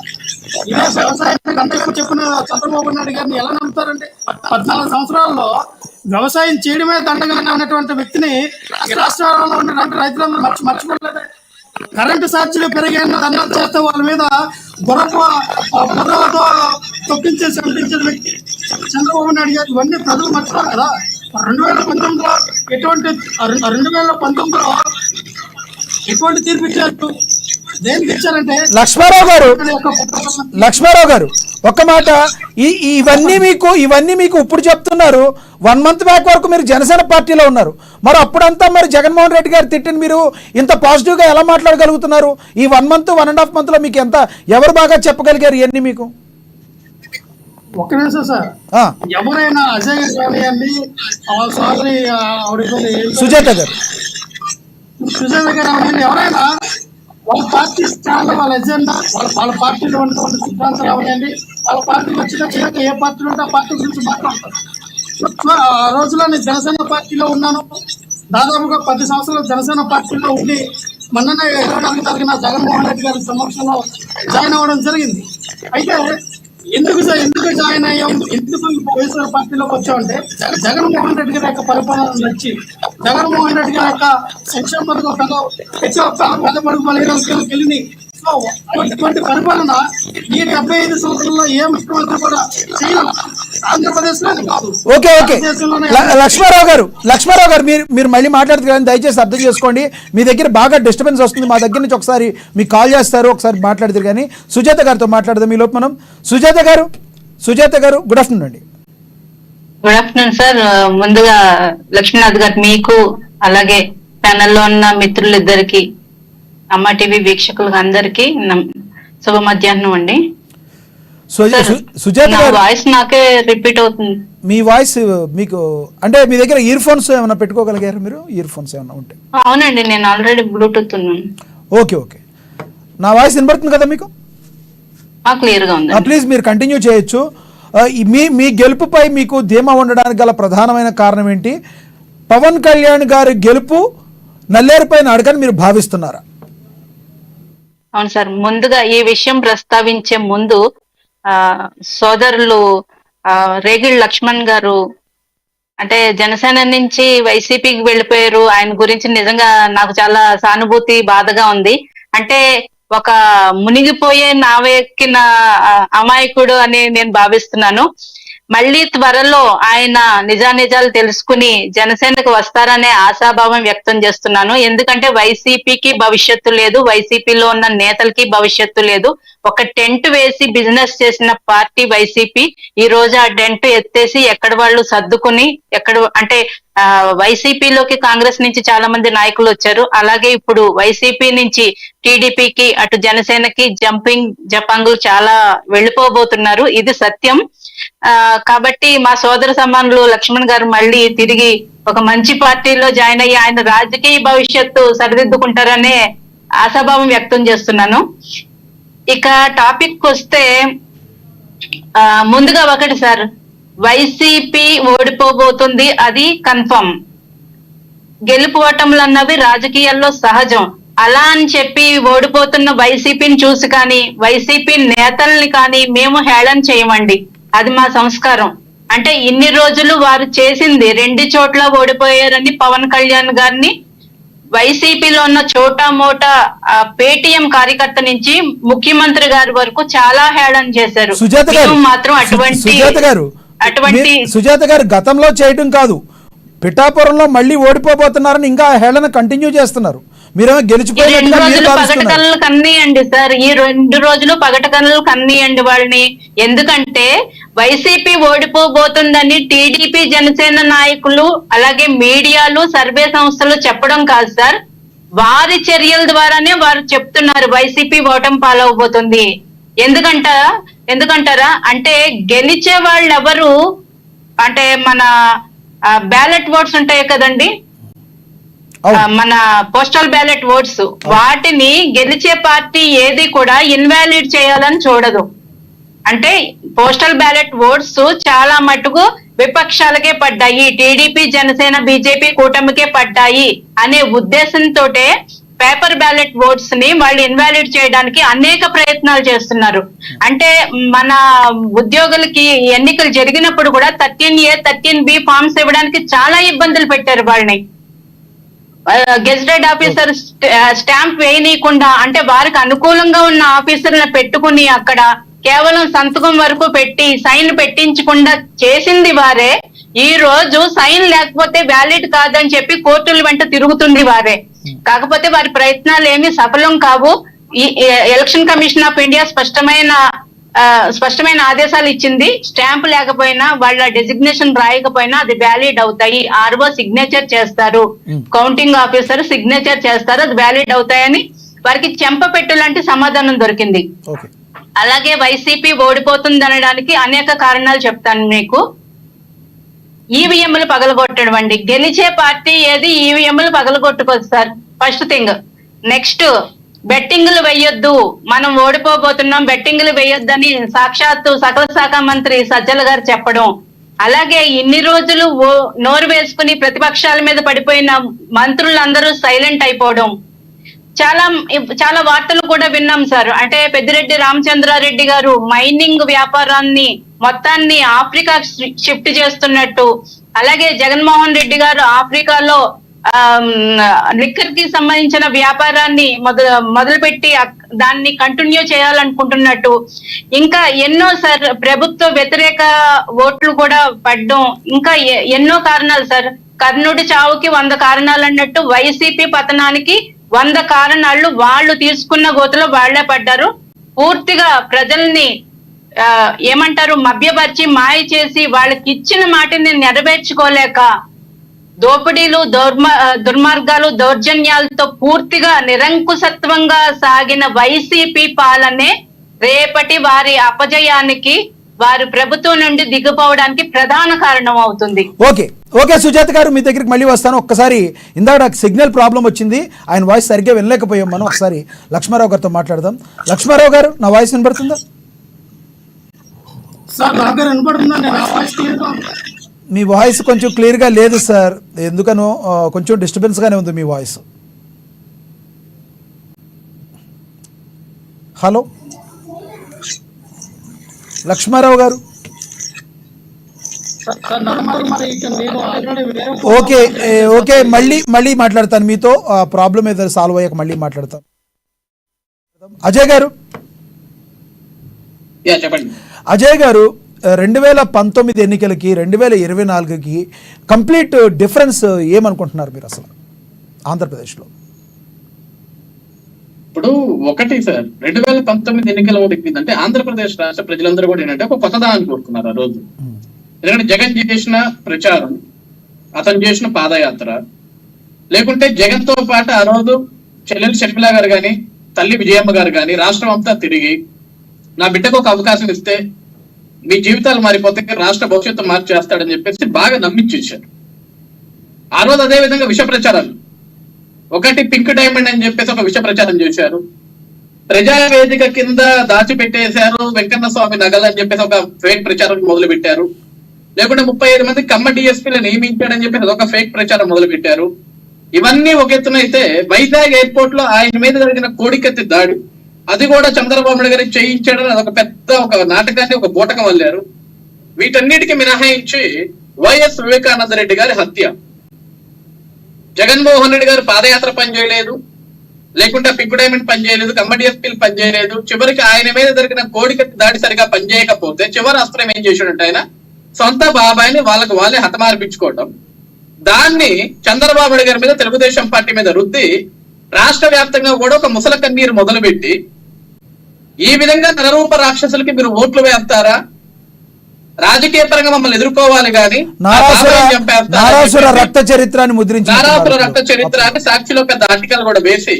ఇదే వ్యవసాయానికి అందరికీ చెప్పిన చంద్రబాబు నాయుడు గారిని ఎలా నమ్ముతారండి? 14 సంవత్సరాల్లో వ్యవసాయం చేయడమే దండగా ఉన్నటువంటి వ్యక్తిని ఈ రాష్ట్రంలో ఉన్న రైతులందరూ మర్చిపోలేదు. కరెంటు ఛార్జీలు పెరిగాయని దండాలు చేస్తే వాళ్ళ మీద బుర్రతో తొక్కించేసి పంపించిన వ్యక్తి చంద్రబాబు నాయుడు గారు. ఇవన్నీ ప్రజలు మర్చిపోరు కదా. 2019లో ఎటువంటి తీర్పు ఇచ్చారు? దేనికి ఇచ్చారంటే లక్ష్మారావు గారు ఒక్క మాట, ఇవన్నీ మీకు ఇప్పుడు చెప్తున్నారు. 1 మంత్ బ్యాక్ వరకు మీరు జనసేన పార్టీలో ఉన్నారు. మరి అప్పుడంతా మరి జగన్మోహన్ రెడ్డి గారు తిట్టిన మీరు ఇంత పాజిటివ్ గా ఎలా మాట్లాడగలుగుతున్నారు? ఈ 1 మంత్ 1.5 మంత్ లో మీకు ఎవరు బాగా చెప్పగలిగారు ఇవన్నీ మీకు? ఒక్క నిమిషం సార్, ఎవరైనా అజయ్ గారు, సోదరి సుజాత గారు ఎవరైనా వాళ్ళ పార్టీ స్టాండ్, వాళ్ళ ఎజెండా, వాళ్ళ పార్టీలో ఉన్నటువంటి సిద్ధాంతాలు ఎవరండి, వాళ్ళ పార్టీకి వచ్చిన ఏ పార్టీలో ఉంటే ఆ పార్టీ గురించి మాట్లాడతారు. ఆ రోజులో నేను జనసేన పార్టీలో ఉన్నాను, దాదాపుగా 10 సంవత్సరాలు జనసేన పార్టీలో ఉండి మొన్ననే 24 తారీఖున జగన్మోహన్ రెడ్డి గారి సమక్షంలో జాయిన్ అవ్వడం జరిగింది. అయితే ఎందుకు జాయిన్ అయ్యాం, ఎందుకు వైఎస్ఆర్ పార్టీలోకి వచ్చామంటే జగన్మోహన్ రెడ్డి గారి యొక్క పరిపాలన నచ్చి, జగన్మోహన్ రెడ్డి గారి యొక్క సంక్షేమ పథకం పెద్ద పడుగు బలహీనతలకు వెళ్ళింది. సో అటువంటి పరిపాలన ఈ 75 సంవత్సరాల్లో ఏ ముఖ్యమంత్రి కూడా చేయాలి ఆంధ్రప్రదేశ్ లో కాదు. ఓకే లక్ష్మారావు గారు మీరు మళ్ళీ మాట్లాడుతూ కానీ దయచేసి అర్థం చేసుకోండి. మీ దగ్గర బాగా డిస్టర్బెన్స్ వస్తుంది. మా దగ్గర నుంచి ఒకసారి మీకు కాల్ చేస్తారు, ఒకసారి మాట్లాడతారు. కానీ సుజాత గారితో మాట్లాడదాం ఈ లోపు మనం. సుజాత గారు గుడ్ ఆఫ్టర్నూన్ అండి. Good afternoon sir. ముందుగా లక్ష్మీనాథ్ గారు, మీకు అలాగే ప్యానెల్లో ఉన్న మిత్రులిద్దరికి, అమ్మ టీవీ వీక్షకులకు అందరికి శుభ మధ్యాహ్నం అండి. సుజాత గారు, వాయిస్ నాకే రిపీట్ అవుతుంది. మీ వాయిస్ మీకు అంటే మీ దగ్గర ఇయర్ ఫోన్స్ ఏమైనా పెట్టుకోగలిగారు? మీరు ఇయర్ ఫోన్స్ ఏమైనా ఉంటే? అవునండి, నేను ఆల్రెడీ బ్లూటూత్ ఉన్నాను. ఓకే నా వాయిస్ వినబడుతుంది కదా మీకు? క్లియర్ గా ఉంది. ప్లీజ్ మీరు కంటిన్యూ చేయొచ్చు. మీ గెలుపుపై మీకు ధీమా ఉండడానికి గల ప్రధానమైన కారణం ఏంటి? పవన్ కళ్యాణ్ గారి గెలుపు నల్లేరుపైన అడగని మీరు భావిస్తున్నారా? అవును సార్, ముందుగా ఈ విషయం ప్రస్తావించే ముందు సోదరులు రేగిడి లక్ష్మణ్ గారు అంటే జనసేన నుంచి వైసీపీకి వెళ్ళిపోయారు. ఆయన గురించి నిజంగా నాకు చాలా సానుభూతి, బాధగా ఉంది. అంటే ఒక మునిగిపోయే నావెక్కిన అమాయకుడు అని నేను భావిస్తున్నాను. మళ్ళీ త్వరలో ఆయన నిజానిజాలు తెలుసుకుని జనసేనకు వస్తారనే ఆశాభావం వ్యక్తం చేస్తున్నాను. ఎందుకంటే వైసీపీకి భవిష్యత్తు లేదు, వైసీపీలో ఉన్న నేతలకి భవిష్యత్తు లేదు, ఒక టెంట్ వేసి బిజినెస్ చేసిన పార్టీ వైసీపీ. ఈ రోజు ఆ టెంట్ ఎత్తేసి ఎక్కడ వాళ్ళు సర్దుకుని ఎక్కడ అంటే వైసీపీలోకి కాంగ్రెస్ నుంచి చాలా మంది నాయకులు వచ్చారు. అలాగే ఇప్పుడు వైసీపీ నుంచి టీడీపీకి అటు జనసేనకి జపాంగులు చాలా వెళ్ళిపోబోతున్నారు. ఇది సత్యం. కాబట్టి మా సోదర సమానులు లక్ష్మణ్ గారు మళ్ళీ తిరిగి ఒక మంచి పార్టీలో జాయిన్ అయ్యి ఆయన రాజకీయ భవిష్యత్తు సరిదిద్దుకుంటారనే ఆశాభావం వ్యక్తం చేస్తున్నాను. ఇక టాపిక్ వస్తే ముందుగా ఒకటి సార్, వైసీపీ ఓడిపోబోతుంది, అది కన్ఫర్మ్. గెలుపోవటంలు అన్నవి రాజకీయాల్లో సహజం. అలా అని చెప్పి ఓడిపోతున్న వైసీపీని చూసి కానీ వైసీపీ నేతల్ని కానీ మేము హేళన చేయమండి. అది మా సంస్కారం. అంటే ఇన్ని రోజులు వారు చేసింది 2 చోట్ల ఓడిపోయారని పవన్ కళ్యాణ్ గారిని వైసీపీలో ఉన్న చోటా మోటా పేటీఎం కార్యకర్త నుంచి ముఖ్యమంత్రి గారి వరకు చాలా హేళన చేశారు. మాత్రం సుజాత గారు గతంలో చేయడం కాదు, పిఠాపురంలో మళ్ళీ ఓడిపోబోతున్నారని ఇంకా హేళన కంటిన్యూ చేస్తున్నారు. మీరేమో పగటకళ్ళు కన్నీయండి సార్, ఈ 2 రోజులు పగటకళ్ళు కన్నీయండి వాళ్ళని. ఎందుకంటే వైసీపీ ఓడిపోబోతుందని టీడీపీ జనసేన నాయకులు అలాగే మీడియాలు సర్వే సంస్థలు చెప్పడం కాదు సార్, వారి చర్యల ద్వారానే వారు చెప్తున్నారు వైసీపీ ఓటమి పాలవబోతుంది. ఎందుకంటారా అంటే గెలిచే వాళ్ళు ఎవరు అంటే మన బ్యాలెట్ ఓట్స్ ఉంటాయి కదండి, మన పోస్టల్ బ్యాలెట్ ఓట్స్, వాటిని గెలిచే పార్టీ ఏది కూడా ఇన్వాలిడ్ చేయాలని చూడదు. అంటే పోస్టల్ బ్యాలెట్ ఓట్స్ చాలా మటుకు విపక్షాలకే పడ్డాయి, టీడీపీ జనసేన బీజేపీ కూటమికే పడ్డాయి అనే ఉద్దేశంతో పేపర్ బ్యాలెట్ ఓట్స్ ని వాళ్ళు ఇన్వాలిడ్ చేయడానికి అనేక ప్రయత్నాలు చేస్తున్నారు. అంటే మన ఉద్యోగులకి ఎన్నికలు జరిగినప్పుడు కూడా 13A 13B ఫార్మ్స్ ఇవ్వడానికి చాలా ఇబ్బందులు పెట్టారు వాళ్ళని. గెజిటెడ్ ఆఫీసర్ స్టాంప్ వేయనీయకుండా, అంటే వారికి అనుకూలంగా ఉన్న ఆఫీసర్లను పెట్టుకుని అక్కడ కేవలం సంతకం వరకు పెట్టి సైన్ పెట్టించకుండా చేసింది వారే. ఈ రోజు సైన్ లేకపోతే వ్యాలిడ్ కాదని చెప్పి కోర్టుల వెంట తిరుగుతుంది వారే. కాకపోతే వారి ప్రయత్నాలు ఏమీ సఫలం కావు. ఈ ఎలక్షన్ కమిషన్ ఆఫ్ ఇండియా స్పష్టమైన ఆదేశాలు ఇచ్చింది. స్టాంప్ లేకపోయినా వాళ్ళ డెసిగ్నేషన్ రాయకపోయినా అది వ్యాలిడ్ అవుతాయి. ఆర్ఓ సిగ్నేచర్ చేస్తారు, కౌంటింగ్ ఆఫీసర్ సిగ్నేచర్ చేస్తారు, అది వ్యాలిడ్ అవుతాయని వారికి చెంపపెట్టు లాంటి సమాధానం దొరికింది. అలాగే వైసీపీ ఓడిపోతుంది అనడానికి అనేక కారణాలు చెప్తాను మీకు. ఈవీఎంలు పగలగొట్టడం అండి. గెలిచే పార్టీ ఏది ఈవీఎంలు పగలగొట్టుకోవచ్చు సార్, ఫస్ట్ థింగ్. నెక్స్ట్, బెట్టింగ్లు వేయొద్దు, మనం ఓడిపోబోతున్నాం, బెట్టింగ్లు వేయొద్దని సాక్షాత్తు సకల శాఖ మంత్రి సజ్జల గారు చెప్పడం. అలాగే ఇన్ని రోజులు నోరు వేసుకుని ప్రతిపక్షాల మీద పడిపోయిన మంత్రులందరూ సైలెంట్ అయిపోవడం. చాలా వార్తలు కూడా విన్నాం సార్. అంటే పెద్దిరెడ్డి రామచంద్రారెడ్డి గారు మైనింగ్ వ్యాపారాన్ని మొత్తాన్ని ఆఫ్రికా షిఫ్ట్ చేస్తున్నట్టు, అలాగే జగన్మోహన్ రెడ్డి గారు ఆఫ్రికాలో లిక్కర్ కి సంబంధించిన వ్యాపారాన్ని మొదలుపెట్టి దాన్ని కంటిన్యూ చేయాలనుకుంటున్నట్టు, ఇంకా ఎన్నో సార్ ప్రభుత్వ వ్యతిరేక ఓట్లు కూడా పడ్డం, ఇంకా ఎన్నో కారణాలు సార్. కర్ణుడి చావుకి 100 కారణాలు అన్నట్టు వైసీపీ పతనానికి 100 కారణాలు వాళ్ళు తీసుకున్న గోతులో వాళ్లే పడ్డారు. పూర్తిగా ప్రజల్ని ఏమంటారు మభ్యపరిచి మాయ చేసి వాళ్ళకి ఇచ్చిన మాటని నెరవేర్చుకోలేక దోపిడీలు దుర్మార్గాలు దౌర్జన్యాలతో పూర్తిగా నిరంకుశత్వంగా సాగిన వైసీపీ పాలనే రేపటి వారి అపజయానికి, వారి ప్రభుత్వం నుండి దిగిపోవడానికి ప్రధాన కారణం అవుతుంది. ఓకే సుజాత గారు, మీ దగ్గరికి మళ్ళీ వస్తాను. ఒక్కసారి ఇందాక నాకు సిగ్నల్ ప్రాబ్లం వచ్చింది, ఆయన వాయిస్ సరిగ్గా వినలేకపోయాం. మనం ఒకసారి లక్ష్మారావు గారితో మాట్లాడదాం. లక్ష్మారావు గారు, నా వాయిస్ వినపడుతుందా? మీ వాయిస్ కొంచెం క్లియర్గా లేదు సార్, ఎందుకనో కొంచెం డిస్టర్బెన్స్గానే ఉంది మీ వాయిస్. హలో లక్ష్మారావు గారు. ఓకే మళ్ళీ మాట్లాడతాను మీతో. ప్రాబ్లం ఏదో సాల్వ్ అయ్యాక మళ్ళీ మాట్లాడతాను. అజయ్ గారు, అజయ్ గారు, 2019 ఎన్నికలకి 2024కి కంప్లీట్ డిఫరెన్స్ ఏమనుకుంటున్నారు మీరు అసలు ఆంధ్రప్రదేశ్లో? ఇప్పుడు ఒకటి సార్ 2019 ఎన్నికల అంటే ఆంధ్రప్రదేశ్ రాష్ట్ర ప్రజలందరూ కూడా ఏంటంటే ఒక కొత్తదాన్ని కోరుకున్నారు ఆ రోజు. ఎందుకంటే జగన్ చేసిన ప్రచారం, అతను చేసిన పాదయాత్ర, లేకుంటే జగన్ తో పాటు ఆ రోజు చెల్లెలు షర్మిల గారు కానీ తల్లి విజయమ్మ గారు కానీ రాష్ట్రం అంతా తిరిగి నా బిడ్డకు ఒక అవకాశం ఇస్తే మీ జీవితాలు మారిపోతే రాష్ట్ర భవిష్యత్తు మార్చేస్తాడని చెప్పేసి బాగా నమ్మించేశారు. ఆ రోజు అదే విధంగా విష ప్రచారాలు, ఒకటి పింక్ డైమండ్ అని చెప్పేసి ఒక విష ప్రచారం చేశారు. ప్రజావేదిక కింద దాచిపెట్టేశారు వెంకన్న స్వామి నగలు అని చెప్పేసి ఒక ఫేక్ ప్రచారం మొదలు పెట్టారు. లేకుంటే 35 మంది కమ్మ డిఎస్పీలు నియమించాడని చెప్పేసి అదొక ఫేక్ ప్రచారం మొదలు పెట్టారు. ఇవన్నీ ఒక ఎత్తున అయితే వైజాగ్ ఎయిర్పోర్ట్ లో ఆయన మీద జరిగిన కోడికత్తి దాడి, అది కూడా చంద్రబాబు నాయుడు గారికి చేయించాడని అదొక పెద్ద ఒక నాటకాన్ని ఒక బూటకం వల్లారు. వీటన్నిటికీ మినహాయించి వైఎస్ వివేకానంద రెడ్డి గారి హత్య, జగన్మోహన్ రెడ్డి గారు పాదయాత్ర పనిచేయలేదు, లేకుంటే పింక్ డైమండ్ పనిచేయలేదు, కమ్మ డిఎస్పీలు పనిచేయలేదు, చివరికి ఆయన మీద జరిగిన కోడికత్తి దాడి సరిగా పనిచేయకపోతే చివరి అస్త్రం ఏం చేశాడంటే ఆయన సొంత బాబాయిని వాళ్ళకి వాళ్ళే హతమార్పించుకోవటం, దాన్ని చంద్రబాబు నాయుడు గారి మీద తెలుగుదేశం పార్టీ మీద రుద్ది రాష్ట్ర వ్యాప్తంగా కూడా ఒక ముసల కన్నీరు మొదలుపెట్టి ఈ విధంగా నరరూప రాక్షసులకి మీరు ఓట్లు వేస్తారా, రాజకీయ పరంగా మమ్మల్ని ఎదుర్కోవాలి కానీ నారాసుర రక్త చరిత్రాన్ని ముద్రించి నారాసుర రక్త చరిత్రాన్ని సాక్షిలో పెద్ద ఆర్టికల్ కూడా వేసి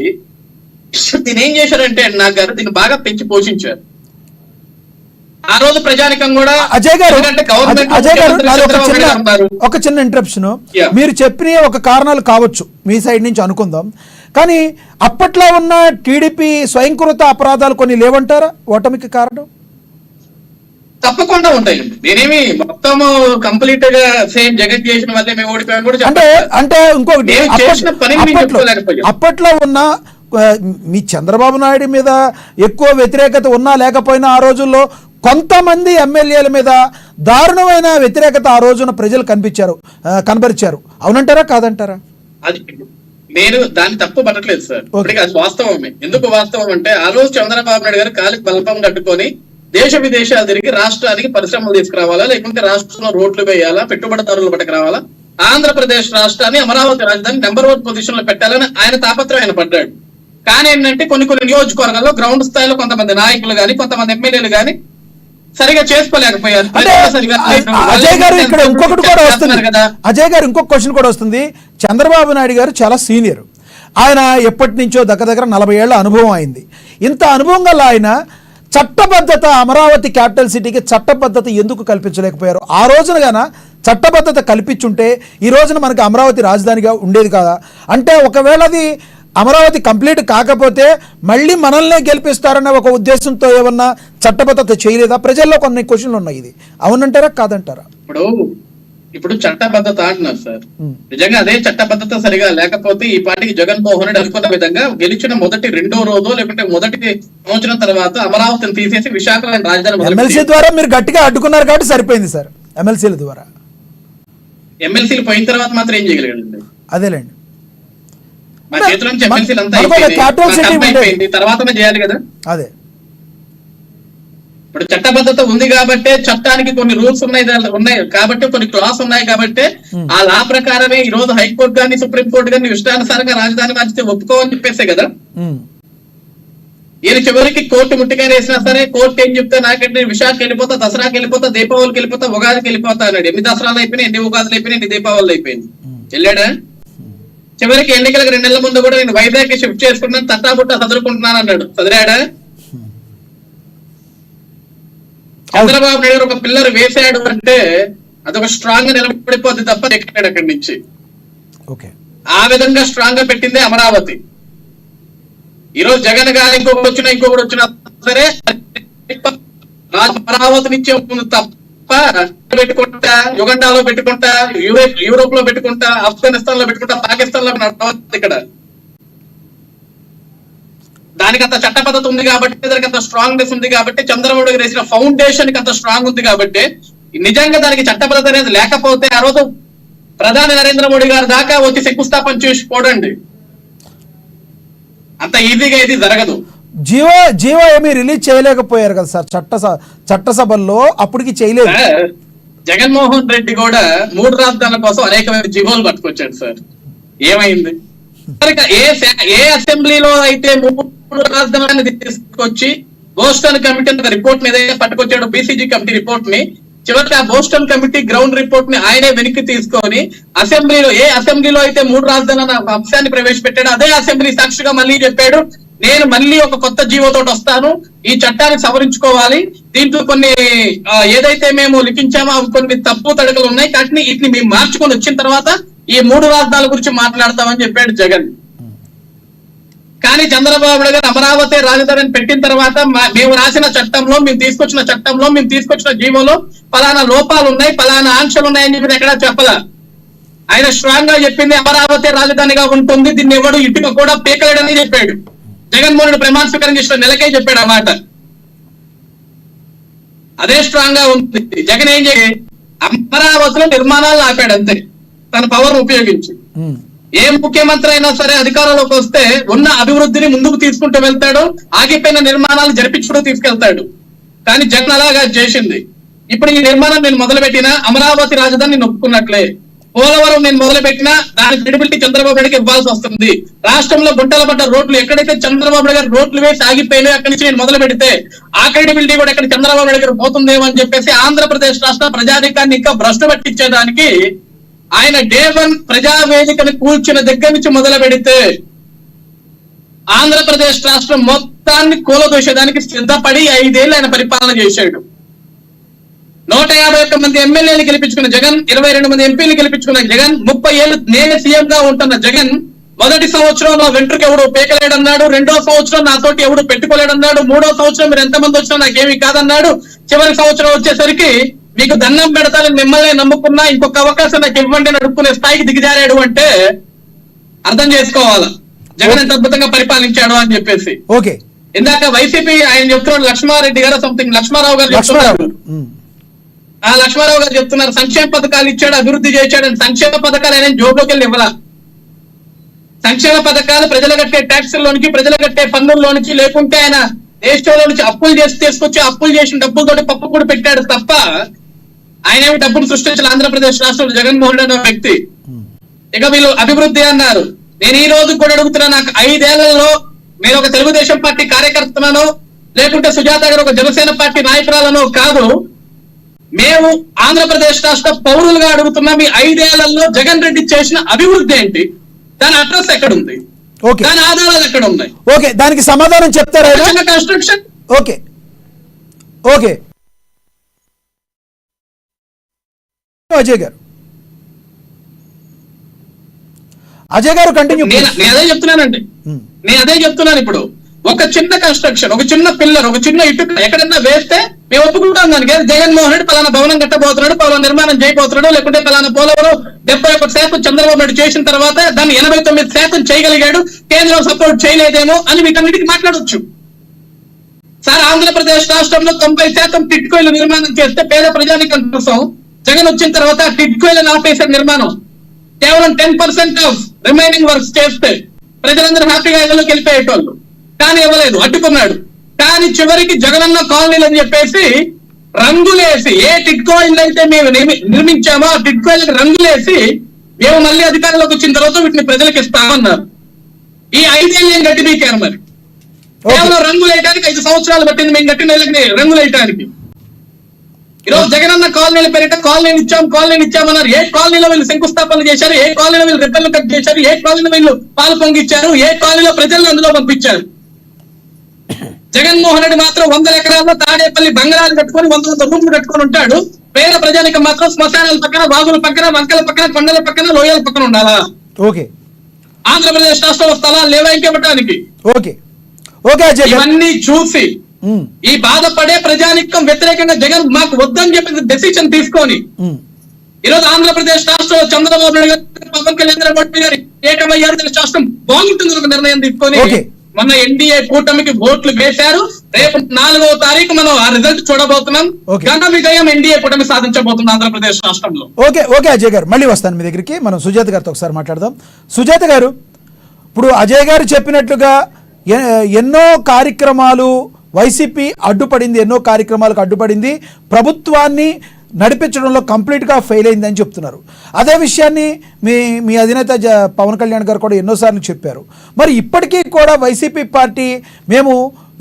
దీని ఏం చేశారంటే నాకు గారు దీన్ని బాగా పెంచి పోషించారు. ఆ రోజు ప్రజానికం కూడా అజయ్ గారు ఒక చిన్న ఇంటరప్షన్, మీరు చెప్పిన ఒక కారణాలు కావచ్చు మీ సైడ్ నుంచి అనుకుందాం, కానీ అప్పట్లో ఉన్న టీడీపీ స్వయంకృత అపరాధాలు కొన్ని లేవంటారా ఓటమికి కారణం? తప్పకుండా ఉంటాయండి. నేనేమి మొత్తం కంప్లీట్ గా సేమ్ జగన్ చేసిన వల్లే మేము ఓడిపోయాం కూడా అంటే ఇంకొకటి, అప్పట్లో ఉన్న మీ చంద్రబాబు నాయుడు మీద ఎక్కువ వ్యతిరేకత ఉన్నా లేకపోయినా ఆ రోజుల్లో కొంతమంది ఎమ్మెల్యేల మీద దారుణమైన వ్యతిరేకత ఆ రోజున ప్రజలు కనబరిచారు. అవునంటారా కాదంటారా? అది నేను దాన్ని తప్పు పట్టట్లేదు సార్, అది వాస్తవమే. ఎందుకు వాస్తవం అంటే ఆ రోజు చంద్రబాబు నాయుడు గారు కాలికి బల్పం కట్టుకొని దేశ విదేశాలు తిరిగి రాష్ట్రానికి పరిశ్రమలు తీసుకురావాలా, లేకుంటే రాష్ట్రంలో రోడ్లు వేయాలా, పెట్టుబడిదారులు పట్టుకు రావాలా, ఆంధ్రప్రదేశ్ రాష్ట్రాన్ని అమరావతి రాజధాని నెంబర్ 1 పొజిషన్ లో పెట్టాలని ఆయన తాపత్రయం ఆయన పడ్డాడు. కానీ ఏంటంటే కొన్ని నియోజకవర్గాల్లో గ్రౌండ్ స్థాయిలో కొంతమంది నాయకులు గాని కొంతమంది ఎమ్మెల్యేలు గాని సరిగా చేసుకోలేకపోయారు. అజయ్ గారు ఇక్కడ ఇంకొకటి కూడా వస్తుంది కదా, అజయ్ గారు ఇంకొక క్వశ్చన్ కూడా వస్తుంది. చంద్రబాబు నాయుడు గారు చాలా సీనియర్, ఆయన ఎప్పటి నుంచో దగ్గర 40 ఏళ్ల అనుభవం అయింది. ఇంత అనుభవం గల ఆయన చట్టబద్ధత, అమరావతి క్యాపిటల్ సిటీకి చట్టబద్ధత ఎందుకు కల్పించలేకపోయారు? ఆ రోజున గాన చట్టబద్ధత కల్పించుంటే ఈ రోజున మనకి అమరావతి రాజధానిగా ఉండేది కదా. అంటే ఒకవేళ అది అమరావతి కంప్లీట్ కాకపోతే మళ్ళీ మనల్నే గెలిపిస్తారన్న ఒక ఉద్దేశంతో ఏమన్నా చట్టబద్ధత చేయలేదా? ప్రజల్లో కొన్ని క్వశ్చన్లు ఉన్నాయి, ఇది అవునంటారా కాదంటారా? ఇప్పుడు చట్టబద్ధత అంటున్నారు సార్, నిజంగా అదే చట్టబద్ధత సరిగా లేకపోతే ఈ పార్టీకి జగన్మోహన్ రెడ్డి అనుకున్న విధంగా గెలిచిన మొదటి 2వ రోజు లేకుంటే మొదటి సంవత్సరం తర్వాత అమరావతిని తీసేసి విశాఖలో రాజధాని ఎమ్మెల్సీ ద్వారా మీరు గట్టిగా అడ్డుకున్నారు కాబట్టి సరిపోయింది సార్. ఎమ్మెల్సీల ద్వారా ఎమ్మెల్సీలు పోయిన తర్వాత మాత్రం ఏం చేయగలిగాడండి? అదేలేండి, మా చేతుల నుంచి ఎమ్మెల్సీలు అంతా అయిపోయింది, తర్వాతనే చేయాలి కదా. అదే ఇప్పుడు చట్టబద్ధత ఉంది కాబట్టి, చట్టానికి కొన్ని రూల్స్ ఉన్నాయి కాబట్టి, కొన్ని క్లాస్ ఉన్నాయి కాబట్టి ఆ లా ప్రకారమే ఈ రోజు హైకోర్టు కానీ సుప్రీంకోర్టు కానీ ఇష్టానుసారంగా రాజధాని మార్చితే ఒప్పుకోవని చెప్పేసే కదా. ఈయన చివరికి కోర్టు ముట్టిగా వేసినా సరే కోర్టు ఏం చెప్తే నాకంటే విశాఖకి వెళ్ళిపోతా, దసరాకి వెళ్ళిపోతా, దీపావళికి వెళ్ళిపోతా, ఉగాదికి వెళ్ళిపోతా అన్నాడు. ఎన్ని దసరాలు అయిపోయినాయి, ఎన్ని ఉగాదులు అయిపోయినాయి, ఎన్ని దీపావళి అయిపోయింది, వెళ్ళాడా? చివరికి ఎన్నికలకు 2 నెలల ముందు కూడా నేను వైజాగ్ కి షిఫ్ట్ చేసుకుంటున్నాను, తట్టాబుట్టా చదువుకుంటున్నాను అన్నాడు. చదివాడా? చంద్రబాబు నాయుడు ఒక పిల్లర్ వేసాడు అంటే అదొక స్ట్రాంగ్ గా నిలబడిపోద్ది తప్ప ఎక్కాడు అక్కడి నుంచి. ఆ విధంగా స్ట్రాంగ్ గా పెట్టిందే అమరావతి. ఈరోజు జగన్ గారు ఇంకొకటి వచ్చినా సరే అమరావతి నుంచే ఉంటుంది తప్ప పెట్టుకుంటా, యుగండాలో పెట్టుకుంటా, యూరోప్ లో పెట్టుకుంటా, ఆఫ్ఘనిస్తాన్ లో పెట్టుకుంటా, పాకిస్తాన్ లో ఇక్కడ దానికి అంత చట్టబద్ధత ఉంది కాబట్టి, దానికి అంత స్ట్రాంగ్నెస్ ఉంది కాబట్టి, చంద్రబాబు గారు వేసిన ఫౌండేషన్ కి అంత స్ట్రాంగ్ ఉంది కాబట్టి, నిజంగా దానికి చట్టబద్ధత అనేది లేకపోతే ఆ రోజు ప్రధాని నరేంద్ర మోడీ గారు దాకా వచ్చి శంకుస్థాపన చేసి పోడండి. అంత ఈజీగా ఇది జరగదు. జీవో ఏమీ రిలీజ్ చేయలేకపోయారు కదా సార్ చట్టసభల్లో, అప్పటికి చేయలేదు. జగన్మోహన్ రెడ్డి కూడా 3 రాజధానుల కోసం అనేకమైన జీవోలు పట్టుకొచ్చాడు సార్. ఏమైంది? ఏ అసెంబ్లీలో అయితే 3 రాజధానులను తీసుకొచ్చి బోస్టన్ కమిటీ రిపోర్ట్ ని ఏదైతే పట్టుకొచ్చాడు బీసీజీ కమిటీ రిపోర్ట్ ని, చివరికి ఆ బోస్టన్ కమిటీ గ్రౌండ్ రిపోర్ట్ ని ఆయనే వెనక్కి తీసుకొని ఏ అసెంబ్లీలో అయితే 3 రాజధానుల అంశాన్ని ప్రవేశపెట్టాడు అదే అసెంబ్లీ సాక్షిగా మళ్ళీ చెప్పాడు, నేను మళ్ళీ ఒక కొత్త జీవోతో వస్తాను, ఈ చట్టాన్ని సవరించుకోవాలి, దీంట్లో కొన్ని ఏదైతే మేము లిఖించామో అవి కొన్ని తప్పు తడకలు ఉన్నాయి, కాబట్టి వీటిని మేము మార్చుకొని వచ్చిన తర్వాత ఈ 3 రాజధానుల గురించి మాట్లాడతామని చెప్పాడు జగన్. కానీ చంద్రబాబు నాయుడు గారు అమరావతి రాజధానిని పెట్టిన తర్వాత మేము రాసిన చట్టంలో, మేము తీసుకొచ్చిన జీవోలో ఫలానా లోపాలు ఉన్నాయి, ఫలానా ఆంక్షలు ఉన్నాయని చెప్పి ఎక్కడా చెప్పలా. ఆయన స్ట్రాంగ్ గా చెప్పింది అమరావతి రాజధానిగా ఉంటుంది, దీన్ని ఎవడు ఇటుక కూడా పీకలేడని చెప్పాడు. జగన్మోహన్ రెడ్డి ప్రమాణ స్వీకారం చేసిన నెలకే చెప్పాడు ఆ మాట. అదే స్ట్రాంగ్ గా ఉంది. జగన్ ఏం చేయ అమరావతిలో నిర్మాణాలు ఆపాడు అంతే, తన పవర్ ఉపయోగించి. ఏ ముఖ్యమంత్రి అయినా సరే అధికారంలోకి వస్తే ఉన్న అభివృద్ధిని ముందుకు తీసుకుంటూ వెళ్తాడు, ఆగిపోయిన నిర్మాణాలు జరిపించుకుంటూ తీసుకెళ్తాడు. కానీ జగన్ అలాగా చేసింది. ఇప్పుడు ఈ నిర్మాణం నేను మొదలుపెట్టినా అమరావతి రాజధాని నొప్పుకున్నట్లే, పోలవరం నేను మొదలుపెట్టినా దాని క్రెడిబిలిటీ చంద్రబాబు నాయుడుకి ఇవ్వాల్సి వస్తుంది. రాష్ట్రంలో గుంటల పడ్డ రోడ్లు ఎక్కడైతే చంద్రబాబు నాయుడు గారు రోడ్లు వేసి ఆగిపోయినాయో అక్కడి నుంచి నేను మొదలు పెడితే ఆ క్రెడిబిలిటీ కూడా ఎక్కడ చంద్రబాబు నాయుడు గారు పోతుందేమో అని చెప్పేసి ఆంధ్రప్రదేశ్ రాష్ట్ర ప్రజాధికాన్ని ఇంకా భ్రష్టు పట్టించేదానికి ఆయన డే 1 ప్రజావేదికను కూల్చిన దగ్గర నుంచి మొదలు పెడితే ఆంధ్రప్రదేశ్ రాష్ట్రం మొత్తాన్ని కూలదోసేదానికి సిద్ధపడి 5 ఏళ్ళు ఆయన పరిపాలన చేశాడు. 151 మంది ఎమ్మెల్యేలు గెలిపించుకున్న జగన్, 22 మంది ఎంపీలు గెలిపించుకున్న జగన్, 30 ఏళ్ళు నేనే సీఎం గా ఉంటున్న జగన్, మొదటి సంవత్సరంలో వెంట్రుకు ఎవడు పేకలేడన్నాడు, 2వ సంవత్సరం నాతోటి ఎవడు పెట్టుకోలేడన్నాడు, 3వ సంవత్సరం మీరు ఎంతమంది వచ్చినా నాకేమీ కాదన్నాడు, చివరి సంవత్సరం వచ్చేసరికి మీకు దండం పెడతానని మిమ్మల్ని నమ్ముకున్నా, ఇంకొక అవకాశం నాకు ఇవ్వండి అని అడుక్కునే స్థాయికి దిగజారాడు అంటే అర్థం చేసుకోవాలా జగన్ ఎంత అద్భుతంగా పరిపాలించాడు అని చెప్పేసి. ఓకే, ఇందాక వైసీపీ ఆయన చెప్తున్నాడు లక్ష్మారెడ్డి గారు సంథింగ్ లక్ష్మారావు గారు చెప్తున్నారు, లక్ష్మారావు గారు చెప్తున్నారు సంక్షేమ పథకాలు ఇచ్చాడు, అభివృద్ధి చేశాడు అని. సంక్షేమ పథకాలు ఆయన జోబులోకి వెళ్ళి ఇవ్వాల. సంక్షేమ పథకాలు ప్రజలు కట్టే ట్యాక్సుల్లోనికి, ప్రజలు కట్టే పన్నుల్లోనికి, లేకుంటే ఆయన దేశంలో నుంచి అప్పులు చేసి తీసుకొచ్చి అప్పులు చేసిన డబ్బులతోటి పప్పు కూడా పెట్టాడు తప్ప ఆయన ఏమి డబ్బును సృష్టించాలి ఆంధ్రప్రదేశ్ రాష్ట్రంలో జగన్మోహన్ రెడ్డి అనే వ్యక్తి. ఇక వీళ్ళు అభివృద్ధి అన్నారు. నేను ఈ రోజు కూడా అడుగుతున్నా, నాకు 5 ఏళ్లలో నేను ఒక తెలుగుదేశం పార్టీ కార్యకర్తనో లేకుంటే సుజాత గారు ఒక జనసేన పార్టీ నాయకురాలనో కాదు, మేము ఆంధ్రప్రదేశ్ రాష్ట్ర పౌరులుగా అడుగుతున్నాం, ఈ 5 ఏళ్లలో జగన్ రెడ్డి చేసిన అభివృద్ధి ఏంటి, దాని అడ్రస్ ఎక్కడుంది, దాని ఆధారాలు ఎక్కడ ఉన్నాయి? ఓకే, దానికి సమాధానం చెప్తారా? కన్స్ట్రక్షన్. ఓకే ఓకే అజయ్ గారు కంటిన్యూ. నేను అదే చెప్తున్నానండి, నేను అదే చెప్తున్నాను. ఇప్పుడు ఒక చిన్న కన్స్ట్రక్షన్, ఒక చిన్న పిల్లర్, ఒక చిన్న ఇటుక ఎక్కడన్నా వేస్తే మేము ఒప్పుకుంటాం దానికి. జగన్మోహన్ రెడ్డి పలానా భవనం కట్టబోతున్నాడు, పలానా నిర్మాణం చేయబోతున్నాడు, లేకుంటే పలానా పోలవరం 71% చంద్రబాబు నాయుడు చేసిన తర్వాత దాన్ని 89% చేయగలిగాడు, కేంద్రం సపోర్ట్ చేయలేదేమో అని వీటన్నిటికీ మాట్లాడొచ్చు. సార్, ఆంధ్రప్రదేశ్ రాష్ట్రంలో 90% టిట్కోయిలు నిర్మాణం చేస్తే పేద ప్రజానికం కోసం జగన్ వచ్చిన తర్వాత టిట్కోయిలను ఆపేశారు నిర్మాణం. కేవలం 10% ఆఫ్ రిమైనింగ్ వర్క్స్ చేస్తే ప్రజలందరూ హ్యాపీగా ఇళ్లలోకి వెళ్ళిపోయేటోళ్ళు. కానీ ఇవ్వలేదు, అడ్డుకున్నాడు. కానీ చివరికి జగనన్న కాలనీలు అని చెప్పేసి రంగులేసి, ఏ టిట్కో ఇల్లు అయితే మేము నిర్మించామో ఆ టిట్కో ఇళ్ళకి రంగులేసి మేము మళ్ళీ అధికారంలోకి వచ్చిన తర్వాత వీటిని ప్రజలకు ఇస్తామన్నారు. ఈ 5 ఏళ్ళు ఏం గట్టి బీకారు మరి? కేవలం రంగులు వేయడానికి 5 సంవత్సరాలు పట్టింది మేము కట్టిన ఇళ్ళకి రంగులు వేయడానికి. ఈరోజు జగనన్న కాలనీలు పెరిగితే కాలనీలు ఇచ్చామన్నారు. ఏ కాలనీలో వీళ్ళు శంకుస్థాపనలు చేశారు, ఏ కాలనీలో వీళ్ళు రిబ్బన్లు కట్ చేశారు, ఏ కాలనీలో వీళ్ళు పాలు పొంగిచ్చారు, ఏ కాలనీలో ప్రజలను అందులో పంపించారు? జగన్మోహన్ రెడ్డి మాత్రం 100 ఎకరాల్లో తాడేపల్లి బంగారాలు కట్టుకొని 100 రూములు కట్టుకొని ఉంటాడు. పేద ప్రజానికి మాత్రం శ్మశానాల పక్కన, వాగుల పక్కన, వంకల పక్కన, కొండల పక్కన, లోయల పక్కన ఉండాలా? ఓకే, ఆంధ్రప్రదేశ్ రాష్ట్రంలో స్థలాలు లేవా ఇంకేమటానికి? ఓకే ఓకే ఇవన్నీ చూసి ఈ బాధపడే ప్రజానికం వ్యతిరేకంగా జగన్ మాకు వద్దని చెప్పి డెసిషన్ తీసుకొని ఈరోజు ఆంధ్రప్రదేశ్ రాష్ట్రంలో చంద్రబాబు నాయుడు గారు, పవన్ కళ్యాణ్ గారు ఏకమయ్యారు. రాష్ట్రం బాగుంటుంది ఒక నిర్ణయం తీసుకొని మొన్న ఎన్డీఏ కూటమికి ఓట్లు వేశారు. రేపు 4వ తారీఖు మనం ఆ రిజల్ట్ చూడబోతున్నాం. ఘన విజయం ఎన్డీఏ కూటమి సాధించబోతుంది ఆంధ్రప్రదేశ్ రాష్ట్రంలో. ఓకే ఓకే అజయ్ గారు, మళ్ళీ వస్తాను మీ దగ్గరికి. మనం సుజాత గారితో ఒకసారి మాట్లాడదాం. సుజాత గారు, ఇప్పుడు అజయ్ గారు చెప్పినట్లుగా ఎన్నో కార్యక్రమాలు వైసీపీ అడ్డుపడింది, ఎన్నో కార్యక్రమాలకు అడ్డుపడింది, ప్రభుత్వాన్ని నడిపించడంలో కంప్లీట్గా ఫెయిల్ అయిందని చెప్తున్నారు. అదే విషయాన్ని మీ అధినేత పవన్ కళ్యాణ్ గారు కూడా ఎన్నోసార్లు చెప్పారు. మరి ఇప్పటికీ కూడా వైసీపీ పార్టీ మేము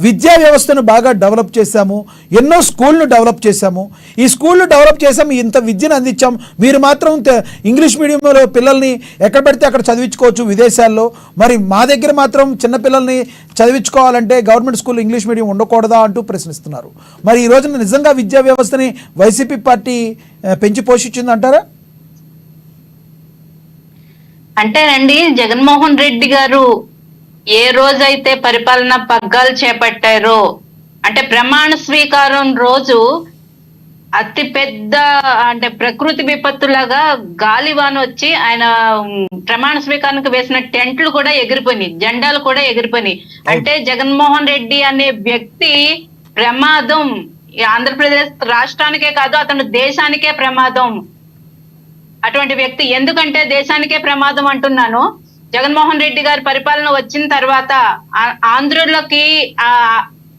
విద్యా వ్యవస్థను బాగా డెవలప్ చేశాము, ఎన్నో స్కూళ్ళను డెవలప్ చేశాము, ఈ స్కూళ్ళు డెవలప్ చేసాము, ఇంత విద్యను అందించాం, మీరు మాత్రం ఇంగ్లీష్ మీడియంలో పిల్లల్ని ఎక్కడ పెడితే అక్కడ చదివించుకోవచ్చు విదేశాల్లో, మరి మా దగ్గర మాత్రం చిన్నపిల్లల్ని చదివించుకోవాలంటే గవర్నమెంట్ స్కూల్ ఇంగ్లీష్ మీడియం ఉండకూడదా అంటూ ప్రశ్నిస్తున్నారు. మరి ఈ రోజున నిజంగా విద్యా వ్యవస్థని వైసీపీ పార్టీ పెంచి పోషించిందంటారా? అంటేనండి, జగన్మోహన్ రెడ్డి గారు ఏ రోజైతే పరిపాలన పగ్గాలు చేపట్టారో, అంటే ప్రమాణ స్వీకారం రోజు అతి పెద్ద అంటే ప్రకృతి విపత్తులాగా గాలివాన వచ్చి ఆయన ప్రమాణ స్వీకారానికి వేసిన టెంట్లు కూడా ఎగిరిపోయినాయి, జెండాలు కూడా ఎగిరిపోయినాయి. అంటే జగన్మోహన్ రెడ్డి అనే వ్యక్తి ప్రమాదం, ఆంధ్రప్రదేశ్ రాష్ట్రానికే కాదు అతను దేశానికే ప్రమాదం. అటువంటి వ్యక్తి, ఎందుకంటే దేశానికే ప్రమాదం అంటున్నాను, జగన్మోహన్ రెడ్డి గారి పరిపాలన వచ్చిన తర్వాత ఆంధ్రులకి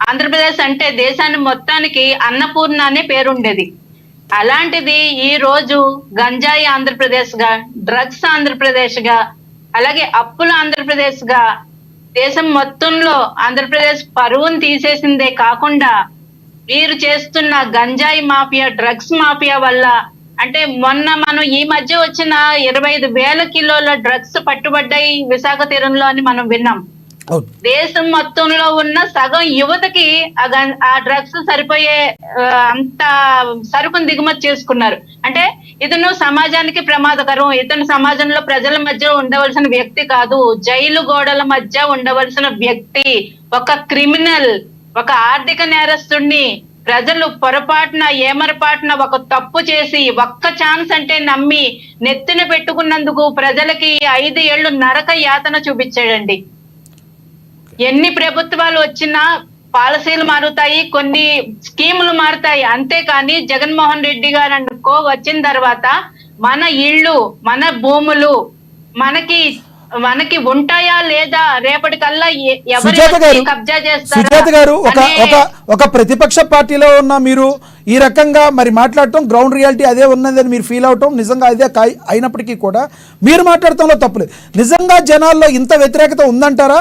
ఆంధ్రప్రదేశ్ అంటే దేశాన్ని మొత్తానికి అన్నపూర్ణ అనే పేరుండేది. అలాంటిది ఈ రోజు గంజాయి ఆంధ్రప్రదేశ్ గా, డ్రగ్స్ ఆంధ్రప్రదేశ్ గా, అలాగే అప్పుల ఆంధ్రప్రదేశ్ గా దేశం మొత్తంలో ఆంధ్రప్రదేశ్ పరువును తీసేసిందే కాకుండా వీరు చేస్తున్న గంజాయి మాఫియా, డ్రగ్స్ మాఫియా వల్ల, అంటే మొన్న మనం ఈ మధ్య వచ్చిన 25,000 కిలోల డ్రగ్స్ పట్టుబడ్డాయి విశాఖ తీరంలో అని మనం విన్నాం. దేశం మొత్తంలో ఉన్న సగం యువతకి ఆ డ్రగ్స్ సరిపోయే అంత సరుకును దిగుమతి చేసుకున్నారు. అంటే ఇతను సమాజానికి ప్రమాదకరం, ఇతను సమాజంలో ప్రజల మధ్య ఉండవలసిన వ్యక్తి కాదు, జైలు గోడల మధ్య ఉండవలసిన వ్యక్తి, ఒక క్రిమినల్, ఒక ఆర్థిక నేరస్తుడిని ప్రజలు పొరపాటున ఏమరపాటున ఒక తప్పు చేసి ఒక్క ఛాన్స్ అంటే నమ్మి నెత్తిన పెట్టుకున్నందుకు ప్రజలకి 5 ఏళ్లు నరక యాతన చూపించాడండి. ఎన్ని ప్రభుత్వాలు వచ్చినా పాలసీలు మారుతాయి, కొన్ని స్కీములు మారుతాయి, అంతేకాని జగన్మోహన్ రెడ్డి గారు అనుకో వచ్చిన తర్వాత మన ఇళ్ళు, మన భూములు మనకి ఉంటాయా లేదా, రేపటికల్లా ఎవరు కబ్జా చేస్తారు? సుజాత గారు, ఒక ప్రతిపక్ష పార్టీలో ఉన్న మీరు ఈ రకంగా మరి మాట్లాడటం, గ్రౌండ్ రియాలిటీ అదే ఉన్నదని మీరు ఫీల్ అవటం నిజంగా అదే అయినప్పటికీ కూడా మీరు మాట్లాడటంలో తప్పులేదు. నిజంగా జనాల్లో ఇంత వ్యతిరేకత ఉందంటారా?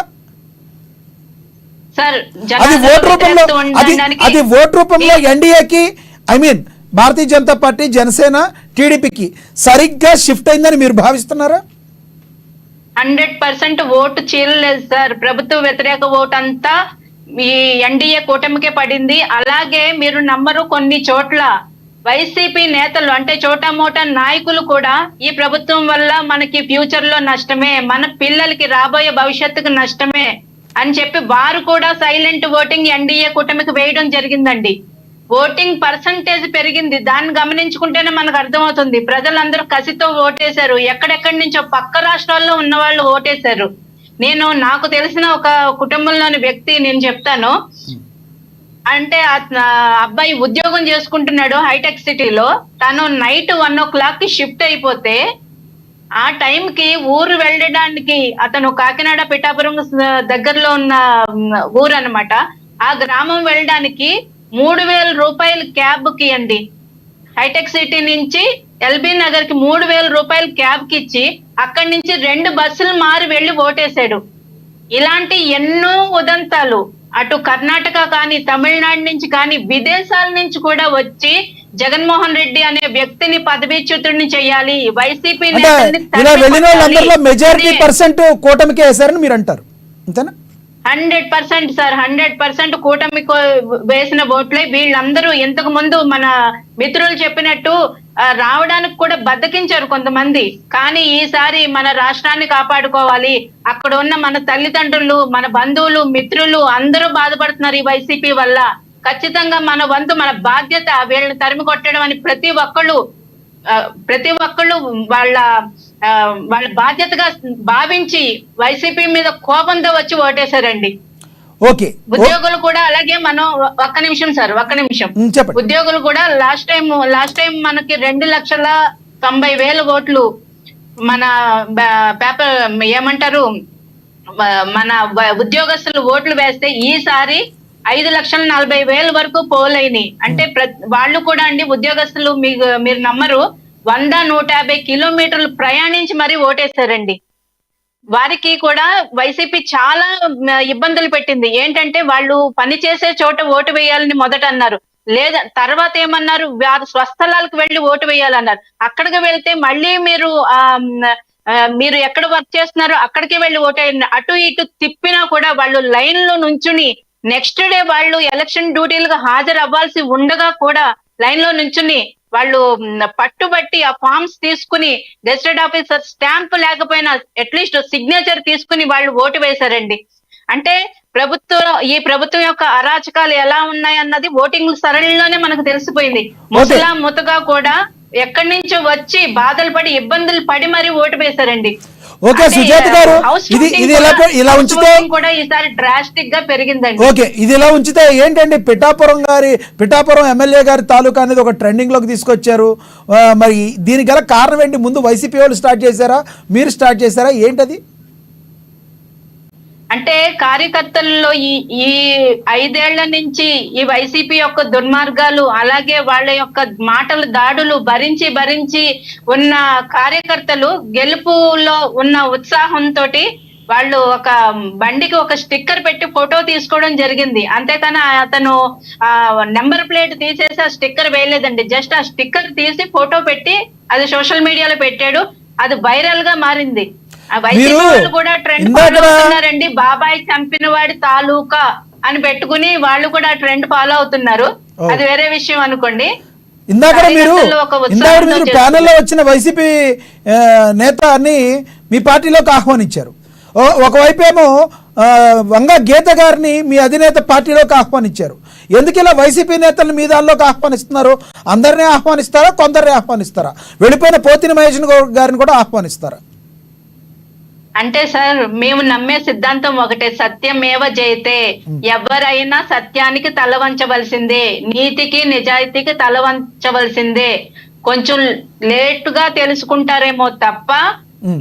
సార్, అది ఓట్ రూపంలో ఎన్డీఏకి, I mean Bharatiya Janata Party, Janasena, టీడీపీకి సరిగ్గా షిఫ్ట్ అయిందని మీరు భావిస్తున్నారా? 100% ఓటు చీలలేదు సార్. ప్రభుత్వ వ్యతిరేక ఓటు అంతా ఈ ఎన్డీఏ కూటమికే పడింది. అలాగే మీరు నమ్మరు, కొన్ని చోట్ల వైసీపీ నేతలు అంటే చోటా మోటా నాయకులు కూడా ఈ ప్రభుత్వం వల్ల మనకి ఫ్యూచర్ లో నష్టమే, మన పిల్లలకి రాబోయే భవిష్యత్తుకు నష్టమే అని చెప్పి వారు కూడా సైలెంట్ ఓటింగ్ ఎన్డీఏ కూటమికి వేయడం జరిగిందండి. ఓటింగ్ పర్సంటేజ్ పెరిగింది, దాన్ని గమనించుకుంటేనే మనకు అర్థమవుతుంది. ప్రజలందరూ కసితో ఓటేశారు, ఎక్కడెక్కడి నుంచో పక్క రాష్ట్రాల్లో ఉన్న వాళ్ళు ఓటేశారు. నాకు తెలిసిన ఒక కుటుంబంలోని వ్యక్తి నేను చెప్తాను. అంటే అబ్బాయి ఉద్యోగం చేసుకుంటున్నాడు హైటెక్ సిటీలో, తను నైట్ 1 o'clock కి షిఫ్ట్ అయిపోతే ఆ టైంకి ఊరు వెళ్ళడానికి, అతను కాకినాడ పిఠాపురం దగ్గరలో ఉన్న ఊరు అన్నమాట, ఆ గ్రామం వెళ్ళడానికి 3,000 రూపాయలు క్యాబ్ కి అండి, హైటెక్ సిటీ నుంచి ఎల్బీ నగర్ కి 3,000 రూపాయలు క్యాబ్ కి ఇచ్చి అక్కడి నుంచి 2 బస్సులు మారి వెళ్లి ఓటేశాడు. ఇలాంటి ఎన్నో ఉదంతాలు అటు కర్ణాటక కానీ, తమిళనాడు నుంచి కానీ, విదేశాల నుంచి కూడా వచ్చి జగన్మోహన్ రెడ్డి అనే వ్యక్తిని పదవీచ్యుతుడిని చేయాలి, వైసీపీ మెజారిటీ పర్సెంట్ కూటమికే వేశారని మీరు అంటారు, అంతేనా? 100% సార్, 100% కూటమి వేసిన ఓట్లే. వీళ్ళందరూ ఇంతకు ముందు మన మిత్రులు చెప్పినట్టు రావడానికి కూడా బద్దకించారు కొంతమంది, కానీ ఈసారి మన రాష్ట్రాన్ని కాపాడుకోవాలి, అక్కడ ఉన్న మన తల్లిదండ్రులు, మన బంధువులు, మిత్రులు అందరూ బాధపడుతున్నారు ఈ వైసీపీ వల్ల, ఖచ్చితంగా మన వంతు, మన బాధ్యత వీళ్ళని తరిమి కొట్టడం అని ప్రతి ఒక్కళ్ళు వాళ్ళ బాధ్యతగా భావించి వైసీపీ మీద కోపంతో వచ్చి ఓటేశారండి. ఓకే, ఉద్యోగులు కూడా అలాగే. మనం ఒక్క నిమిషం ఉద్యోగులు కూడా లాస్ట్ టైం మనకి 2,90,000 ఓట్లు మన పేపర్ ఏమంటారు మన ఉద్యోగస్తులు ఓట్లు వేస్తే ఈసారి 5,40,000 వరకు పోలైనాయి. అంటే వాళ్ళు కూడా అండి ఉద్యోగస్తులు మీరు నమ్మరు 100-150 కిలోమీటర్లు ప్రయాణించి మరీ ఓటేశారండి. వారికి కూడా వైసీపీ చాలా ఇబ్బందులు పెట్టింది. ఏంటంటే వాళ్ళు పనిచేసే చోట ఓటు వేయాలని మొదట అన్నారు, లేదా తర్వాత ఏమన్నారు, వారు స్వస్థలాలకు వెళ్లి ఓటు వేయాలన్నారు. అక్కడికి వెళ్తే మళ్ళీ మీరు ఎక్కడ వర్క్ చేస్తున్నారో అక్కడికి వెళ్లి ఓటేయండి. అటు ఇటు తిప్పినా కూడా వాళ్ళు లైన్ లో నుంచుని నెక్స్ట్ డే వాళ్ళు ఎలక్షన్ డ్యూటీలకు హాజరు అవ్వాల్సి ఉండగా కూడా లైన్ లో నుంచుని వాళ్ళు పట్టుబట్టి ఆ ఫామ్స్ తీసుకుని గెజిటెడ్ ఆఫీసర్ స్టాంప్ లేకపోయినా అట్లీస్ట్ సిగ్నేచర్ తీసుకుని వాళ్ళు ఓటు వేశారండి. అంటే ఈ ప్రభుత్వం యొక్క అరాచకాలు ఎలా ఉన్నాయన్నది ఓటింగ్ సరళిలోనే మనకు తెలిసిపోయింది. ముసలా ముతగా కూడా ఎక్కడి నుంచో వచ్చి బాధలు పడి ఇబ్బందులు పడి మరీ ఓటు వేశారండి. ఓకే సుజాత గారు, ఇది ఇలా ఉంచితే కూడా ఈసారి డ్రాస్టిక్ గా పెరిగిందండి. ఓకే, ఇది ఇలా ఉంచితే ఏంటండి, పిఠాపురం ఎమ్మెల్యే గారి తాలూకా అనేది ఒక ట్రెండింగ్ లోకి తీసుకొచ్చారు. మరి దీనికి గల కారణం ఏంటి? ముందు వైసీపీ వాళ్ళు స్టార్ట్ చేశారా, మీరు స్టార్ట్ చేశారా, ఏంటది? అంటే కార్యకర్తల్లో ఈ 5 ఏళ్ల నుంచి ఈ వైసీపీ యొక్క దుర్మార్గాలు, అలాగే వాళ్ళ యొక్క మాటల దాడులు భరించి ఉన్న కార్యకర్తలు గెలుపులో ఉన్న ఉత్సాహంతో వాళ్ళు ఒక బండికి ఒక స్టిక్కర్ పెట్టి ఫోటో తీసుకోవడం జరిగింది. అంతేకాని అతను నెంబర్ ప్లేట్ తీసేసి ఆ స్టిక్కర్ వేయలేదండి. జస్ట్ ఆ స్టిక్కర్ తీసి ఫోటో పెట్టి అది సోషల్ మీడియాలో పెట్టాడు. అది వైరల్ గా మారింది. వైసీపీ వాళ్ళు కూడా ట్రెండ్ ఫాలో అవుతున్నారండి. బాబాయ్ చంపిన వాడి తాలూకా అని పెట్టుకుని వాళ్ళు కూడా ట్రెండ్ ఫాలో అవుతున్నారు. అది వేరే విషయం అనుకోండి. ఇందాక మీరు ప్యానెల్లో వచ్చిన వైసీపీ నేతని మీ పార్టీలోకి ఆహ్వానించారు. ఒకవైపు ఏమో వంగ గీత గారిని మీ అధినేత పార్టీలోకి ఆహ్వానించారు. ఎందుకు ఇలా వైసీపీ నేతలను మీ దానిలోకి ఆహ్వానిస్తున్నారు? అందరినీ ఆహ్వానిస్తారా, కొందరిని ఆహ్వానిస్తారా? వెళ్ళిపోయిన పోతిన మహేష్ గారిని కూడా ఆహ్వానిస్తారా? అంటే సార్, మేము నమ్మే సిద్ధాంతం ఒకటే, సత్యమేవ జయతే. ఎవరైనా సత్యానికి తల వంచవలసిందే, నీతికి నిజాయితీకి తల వంచవలసిందే. కొంచెం లేటుగా తెలుసుకుంటారేమో తప్ప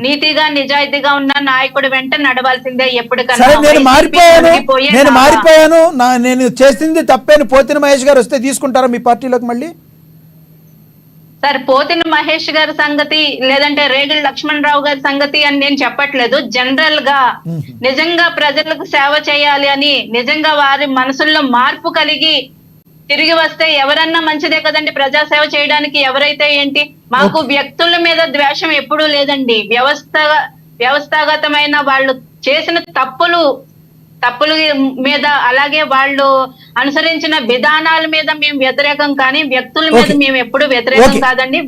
నీతిగా నిజాయితీగా ఉన్న నాయకుడు వెంట నడవాల్సిందే ఎప్పటికన్నా. నేను మారిపోయాను, నేను చేసింది తప్పేని పోతిన మహేష్ గారు వస్తే తీసుకుంటారా మీ పార్టీలోకి మళ్ళీ? సార్, పోతిన మహేష్ గారి సంగతి లేదంటే రేగిడి లక్ష్మణరావు గారి సంగతి అని నేను చెప్పట్లేదు. జనరల్ గా నిజంగా ప్రజలకు సేవ చేయాలి అని నిజంగా వారి మనసుల్లో మార్పు కలిగి తిరిగి వస్తే ఎవరన్నా మంచిదే కదండి ప్రజాసేవ చేయడానికి. ఎవరైతే ఏంటి, మాకు వ్యక్తుల మీద ద్వేషం ఎప్పుడూ లేదండి. వ్యవస్థాగతమైన వాళ్ళు చేసిన తప్పులు మీద, అలాగే వాళ్ళు అనుసరించిన విధానాల మీద మేము వ్యతిరేకం, కానీ వ్యక్తుల మీద మేము ఎప్పుడు వ్యతిరేకం కాదండి.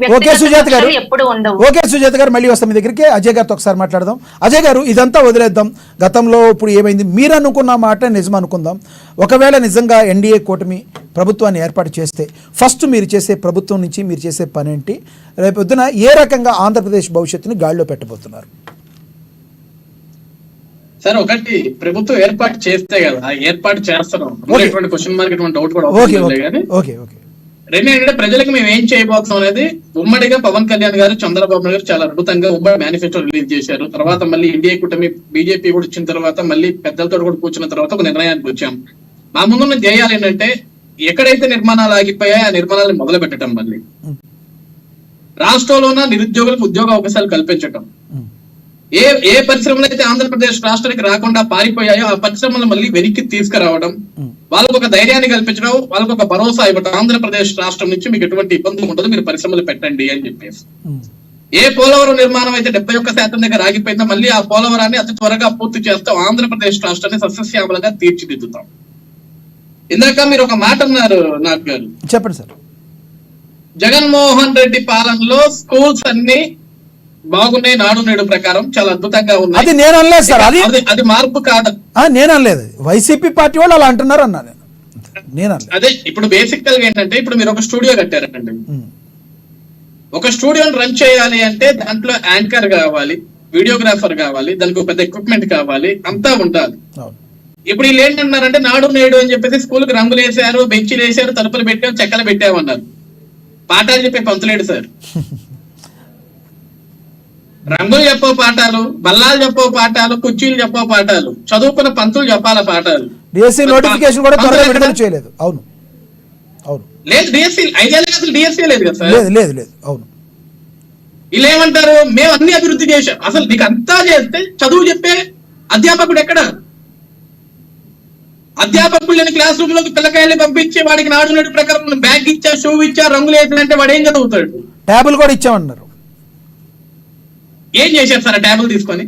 ఎప్పుడు ఉండవు. ఓకే సుజాత గారు, మళ్ళీ వస్తాం మీ దగ్గరికి. అజయ్ గారితో ఒకసారి మాట్లాడదాం. అజయ్ గారు, ఇదంతా వదిలేద్దాం. గతంలో ఇప్పుడు ఏమైంది, మీరు అనుకున్న మాట నిజం అనుకుందాం. ఒకవేళ నిజంగా ఎన్డీఏ కూటమి ప్రభుత్వాన్ని ఏర్పాటు చేస్తే ఫస్ట్ మీరు చేసే ప్రభుత్వం నుంచి మీరు చేసే పని ఏంటి? రేపొద్దున ఏ రకంగా ఆంధ్రప్రదేశ్ భవిష్యత్తుని గాడిలో పెట్టబోతున్నారు? సార్, ఒకటి ప్రభుత్వం ఏర్పాటు చేస్తే కదా, ఆ ఏర్పాటు చేస్తాం క్వశ్చన్ మార్క్, ఎటువంటి డౌట్ కూడా కానీ. రెండు ఏంటంటే, ప్రజలకు మేము ఏం చేయబోతున్నాం అనేది ఉమ్మడిగా పవన్ కళ్యాణ్ గారు, చంద్రబాబు నాయుడు గారు చాలా అద్భుతంగా ఉమ్మడి మేనిఫెస్టో రిలీజ్ చేశారు. తర్వాత మళ్ళీ ఇండియా కూటమి బీజేపీ కూడా వచ్చిన తర్వాత మళ్ళీ పెద్దలతో కూడా కూర్చున్న తర్వాత ఒక నిర్ణయానికి వచ్చాం. మా ముందున్న ధ్యేయాలు ఏంటంటే, ఎక్కడైతే నిర్మాణాలు ఆగిపోయాయో ఆ నిర్మాణాలను మొదలు పెట్టడం, మళ్ళీ రాష్ట్రంలో ఉన్న నిరుద్యోగులకు ఉద్యోగ అవకాశాలు కల్పించటం, ఏ పరిశ్రమలు అయితే ఆంధ్రప్రదేశ్ రాష్ట్రానికి రాకుండా పారిపోయాయో ఆ పరిశ్రమలు మళ్ళీ వెనక్కి తీసుకురావడం, వాళ్ళకు ఒక ధైర్యాన్ని కల్పించడం, వాళ్ళకు ఒక భరోసా ఇవ్వడం, ఆంధ్రప్రదేశ్ రాష్ట్రం నుంచి మీకు ఎటువంటి ఇబ్బంది ఉండదు, మీరు పరిశ్రమలు పెట్టండి అని చెప్పేసి. ఏ పోలవరం నిర్మాణం అయితే 71% దగ్గర ఆగిపోయిందో మళ్ళీ ఆ పోలవరాన్ని అతి త్వరగా పూర్తి చేస్తాం, ఆంధ్రప్రదేశ్ రాష్ట్రాన్ని సస్యశ్యామలంగా తీర్చిదిద్దుతాం. ఇందాక మీరు ఒక మాట అన్నారు నాగ్ గారు, చెప్పండి సార్. జగన్మోహన్ రెడ్డి పాలనలో స్కూల్స్ అన్ని బాగున్నాయి, నాడు నేడు ప్రకారం చాలా అద్భుతంగా ఉన్నాయి. అది నేను అనలేదు సార్, అది మార్పు కాదు. నేను అనలేదు, వైసీపీ పార్టీ వాళ్ళు అలా అంటున్నారు అన్నా నేను. అదే ఇప్పుడు బేసికల్ గా ఏంటంటే, ఇప్పుడు మీరు ఒక స్టూడియో కట్టారండి. ఒక స్టూడియోని రన్ చేయాలి అంటే దాంట్లో యాంకర్ కావాలి, వీడియోగ్రాఫర్ కావాలి, దానికి ఒక పెద్ద ఎక్విప్మెంట్ కావాలి, అంతా ఉండాలి. ఇప్పుడు వీళ్ళు ఏంటన్నారంటే, నాడు నేడు అని చెప్పేసి స్కూల్ కి రంగులు వేసారు, బెంచీలు వేసారు, తలుపులు పెట్టారు, చెక్కలు పెట్టామన్నారు. పాఠాలు చెప్పే పంతులేడు సార్. రంగులు చెప్పో పాఠాలు, బల్లాలు చెప్పో పాఠాలు, కుర్చీలు చెప్పో పాఠాలు, చదువుకున్న పంతులు చెప్పాల పాఠాలు. డిఎస్సి నోటిఫికేషన్ కూడా త్వరగా విడుదల చేయలేదు. అవును అవును లేదు డిఎస్సి 5 ఏళ్ళకి అసలు డిఎస్సి లేదు కదా సార్. లేదు లేదు లేదు అవును. వీళ్ళు ఏమంటారు, మేము అన్ని అభివృద్ధి చేశాం. అసలు నీకు అంతా చేస్తే చదువు చెప్పే అధ్యాపకుడు ఎక్కడ? అధ్యాపకులని క్లాస్ రూమ్ లోకి పిల్లకాయలు పంపించి వాడికి నాడు ప్రకారం బ్యాగ్ ఇచ్చా, షూ ఇచ్చా, రంగులు వేసినంటే వాడు ఏం చదువుతాడు? ట్యాబులు కూడా ఇచ్చామన్నారు. ఏం చేశారు సార్ ఆ ట్యాబులు తీసుకొని?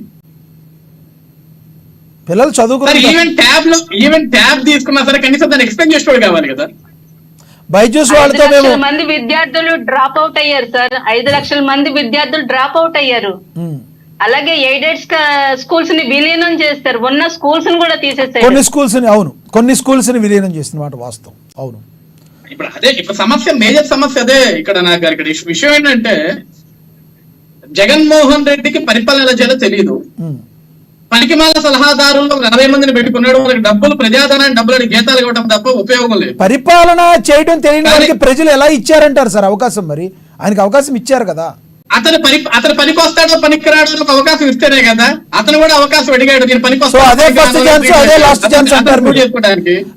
పిల్లలు చదువుకున్నారు. ఈవెన్ ట్యాబ్ తీసుకున్నా సరే కనీసం దాన్ని ఎక్స్ప్లెయిన్ చేసుకోవడం కావాలి కదా. బైజూస్ వాళ్ళతో 5 మేము లక్షల మంది విద్యార్థులు డ్రాప్ అవుట్ అయ్యారు సార్. 5 లక్షల మంది విద్యార్థులు డ్రాప్ అవుట్ అయ్యారు. అలాగే ఎయిడెడ్ స్కూల్స్ ని విలీనం చేస్తారు. ఉన్న స్కూల్స్ ని కూడా తీసేస్తారు. కొన్ని స్కూల్స్ ని విలీనం చేసిన మాట వాస్తవం. అవును. ఇప్పుడు సమస్య, మేజర్ సమస్య అదే. ఇక్కడ నాకు ఇక్కడ విషయం ఏంటంటే జగన్మోహన్ రెడ్డికి పరిపాలన ఎలా చేయాలో తెలియదు. పనికిమాల సలహాదారులు 40 మందిని పెట్టుకున్నాడు. వాళ్ళకి డబ్బులు, ప్రజాధనాన్ని డబ్బులు జీతాలు ఇవ్వడం తప్ప ఉపయోగం లేదు. పరిపాలన చేయడం తెలియని వాళ్ళకి ప్రజలు ఎలా ఇచ్చారంటారు సార్ అవకాశం? మరి ఆయనకి అవకాశం ఇచ్చారు కదా. అతను పనికి వస్తాడో పనికిరాడో ఒక అవకాశం ఇస్తేనే కదా. అతను కూడా అవకాశం అడిగాడు, నేను పనికి సో అదే ఫస్ట్ ఛాన్స్, అదే లాస్ట్ ఛాన్స్ అంటారు మీరు.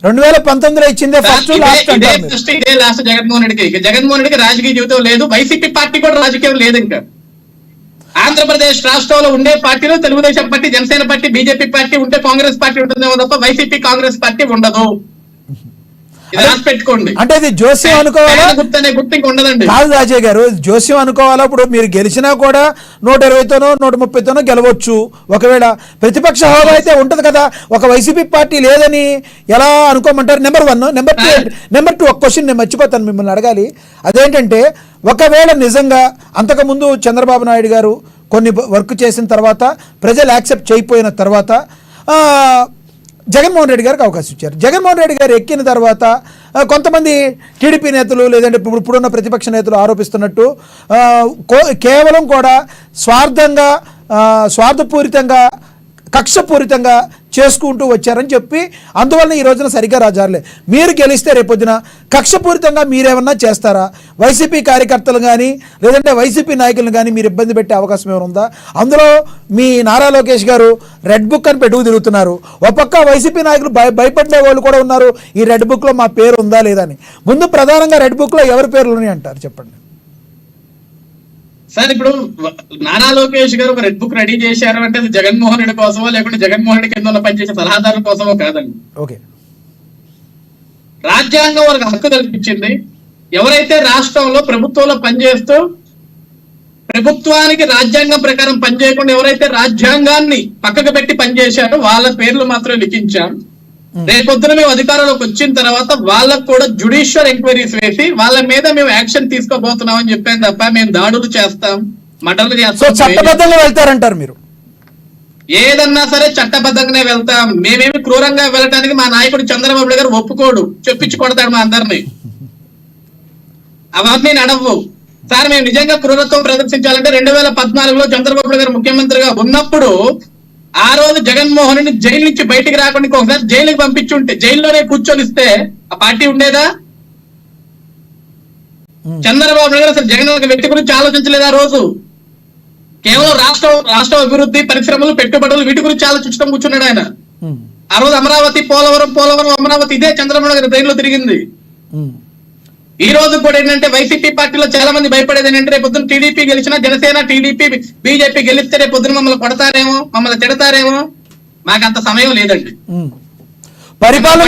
2019లో ఇచ్చిందే ఫస్ట్, లాస్ట్ అంటారు. ఇదే లాస్ట్ జగన్మోహన్ రెడ్డికి. జగన్మోహన్ రెడ్డికి రాజకీయ జీవితం లేదు. వైసీపీ పార్టీ కూడా రాజకీయం లేదు. ఇంకా ఆంధ్రప్రదేశ్ రాష్ట్రంలో ఉండే పార్టీలో Telugu Desam party, Janasena party, BJP party ఉంటే కాంగ్రెస్ పార్టీ ఉంటుందేమో తప్ప వైసీపీ కాంగ్రెస్ పార్టీ ఉండదు. పెట్టుకోండి. అంటే ఇది జోస్యం అనుకోవాలా? ఉండదండి. కాదు అజయ్ గారు, జోస్యం అనుకోవాలా? ఇప్పుడు మీరు గెలిచినా కూడా 120తోనో 130తోనో గెలవచ్చు. ఒకవేళ ప్రతిపక్ష హోదా అయితే ఉంటది కదా. ఒక వైసీపీ పార్టీ లేదని ఎలా అనుకోమంటారు? నెంబర్ 1. నెంబర్ 2 ఒక క్వశ్చన్ నేను మర్చిపోతాను మిమ్మల్ని అడగాలి. అదేంటంటే ఒకవేళ నిజంగా అంతకుముందు చంద్రబాబు నాయుడు గారు కొన్ని వర్క్ చేసిన తర్వాత ప్రజలు యాక్సెప్ట్ చేయకపోయిన తర్వాత జగన్మోహన్ రెడ్డి గారికి అవకాశం ఇచ్చారు. జగన్మోహన్ రెడ్డి గారు ఎక్కిన తర్వాత కొంతమంది టీడీపీ నేతలు లేదంటే ఇప్పుడున్న ప్రతిపక్ష నేతలు ఆరోపిస్తున్నట్టు కేవలం కూడా స్వార్థపూరితంగా కక్షపూరితంగా చేసుకుంటూ వచ్చారని చెప్పి అందువలన ఈ రోజున సరిగ్గా రాజారులే. మీరు గెలిస్తే రేపొద్దున కక్షపూరితంగా మీరేమన్నా చేస్తారా? వైసీపీ కార్యకర్తలు కానీ లేదంటే వైసీపీ నాయకులను కానీ మీరు ఇబ్బంది పెట్టే అవకాశం ఏమైనా ఉందా? అందులో మీ నారా లోకేష్ గారు రెడ్ బుక్ అని పెట్టుకు తిరుగుతున్నారు. ఒక పక్క వైసీపీ నాయకులు భయపడే వాళ్ళు కూడా ఉన్నారు. ఈ రెడ్ బుక్లో మా పేరు ఉందా లేదా అని. ముందు ప్రధానంగా రెడ్ బుక్లో ఎవరి పేర్లు ఉన్నాయి అంటారు చెప్పండి సార్. ఇప్పుడు నారా లోకేష్ గారు ఒక రెడ్ బుక్ రెడీ చేశారు అంటే అది జగన్మోహన్ రెడ్డి కోసమో లేకుంటే జగన్మోహన్ రెడ్డి కింద పనిచేసే సలహాదారుల కోసమో కాదండి. ఓకే, రాజ్యాంగం వాళ్ళకి హక్కు కల్పించింది. ఎవరైతే రాష్ట్రంలో ప్రభుత్వంలో పనిచేస్తూ ప్రభుత్వానికి రాజ్యాంగం ప్రకారం పనిచేయకుండా ఎవరైతే రాజ్యాంగాన్ని పక్కకు పెట్టి పనిచేశారో వాళ్ళ పేర్లు మాత్రమే లిఖించాం. రేపొద్దున మేము అధికారంలోకి వచ్చిన తర్వాత వాళ్ళకు కూడా జ్యుడిషియల్ ఎంక్వైరీస్ వేసి వాళ్ళ మీద మేము యాక్షన్ తీసుకోబోతున్నాం అని చెప్పాను తప్ప మేము దాడులు చేస్తాం, మర్డర్లు చేస్తాం, చట్టబద్ధంగా వెళ్తారంటారు మీరు? ఏదన్నా సరే చట్టబద్ధంగానే వెళ్తాం. మేమేమి క్రూరంగా వెళ్ళడానికి మా నాయకుడు చంద్రబాబు గారు ఒప్పుకోడు, చెప్పించి కొడతాడు మా అందరినీ. అవన్నీ నడవు సార్. మేము నిజంగా క్రూరత్వం ప్రదర్శించాలంటే 2014లో చంద్రబాబు గారు ముఖ్యమంత్రిగా ఉన్నప్పుడు ఆ రోజు జగన్మోహన్ రెడ్డి జైలు నుంచి బయటికి రాకుండా ఒకసారి జైలుకి పంపించుంటే, జైల్లోనే కూర్చొనిస్తే ఆ పార్టీ ఉండేదా? చంద్రబాబు నాయుడు అసలు జగన్ ఒక వ్యక్తి గురించి ఆలోచించలేదు ఆ రోజు. కేవలం రాష్ట్ర అభివృద్ధి, పరిశ్రమలు, పెట్టుబడులు వీటి గురించి ఆలోచించడం కూర్చున్నాడు ఆయన. ఆ రోజు అమరావతి, పోలవరం అమరావతి ఇదే చంద్రబాబు నాయుడు బ్రెయిన్ లో తిరిగింది. ఈ రోజు కూడా ఏంటంటే వైసీపీ పార్టీలో చాలా మంది భయపడేది ఏంటంటే రేపొద్దున టీడీపీ గెలిచినా, జనసేన, టీడీపీ, బీజేపీ గెలిస్తే రేపొద్దున మమ్మల్ని కొడతారేమో, మమ్మల్ని తిడతారేమో. మాకు అంత సమయం లేదండి. పరిపాలన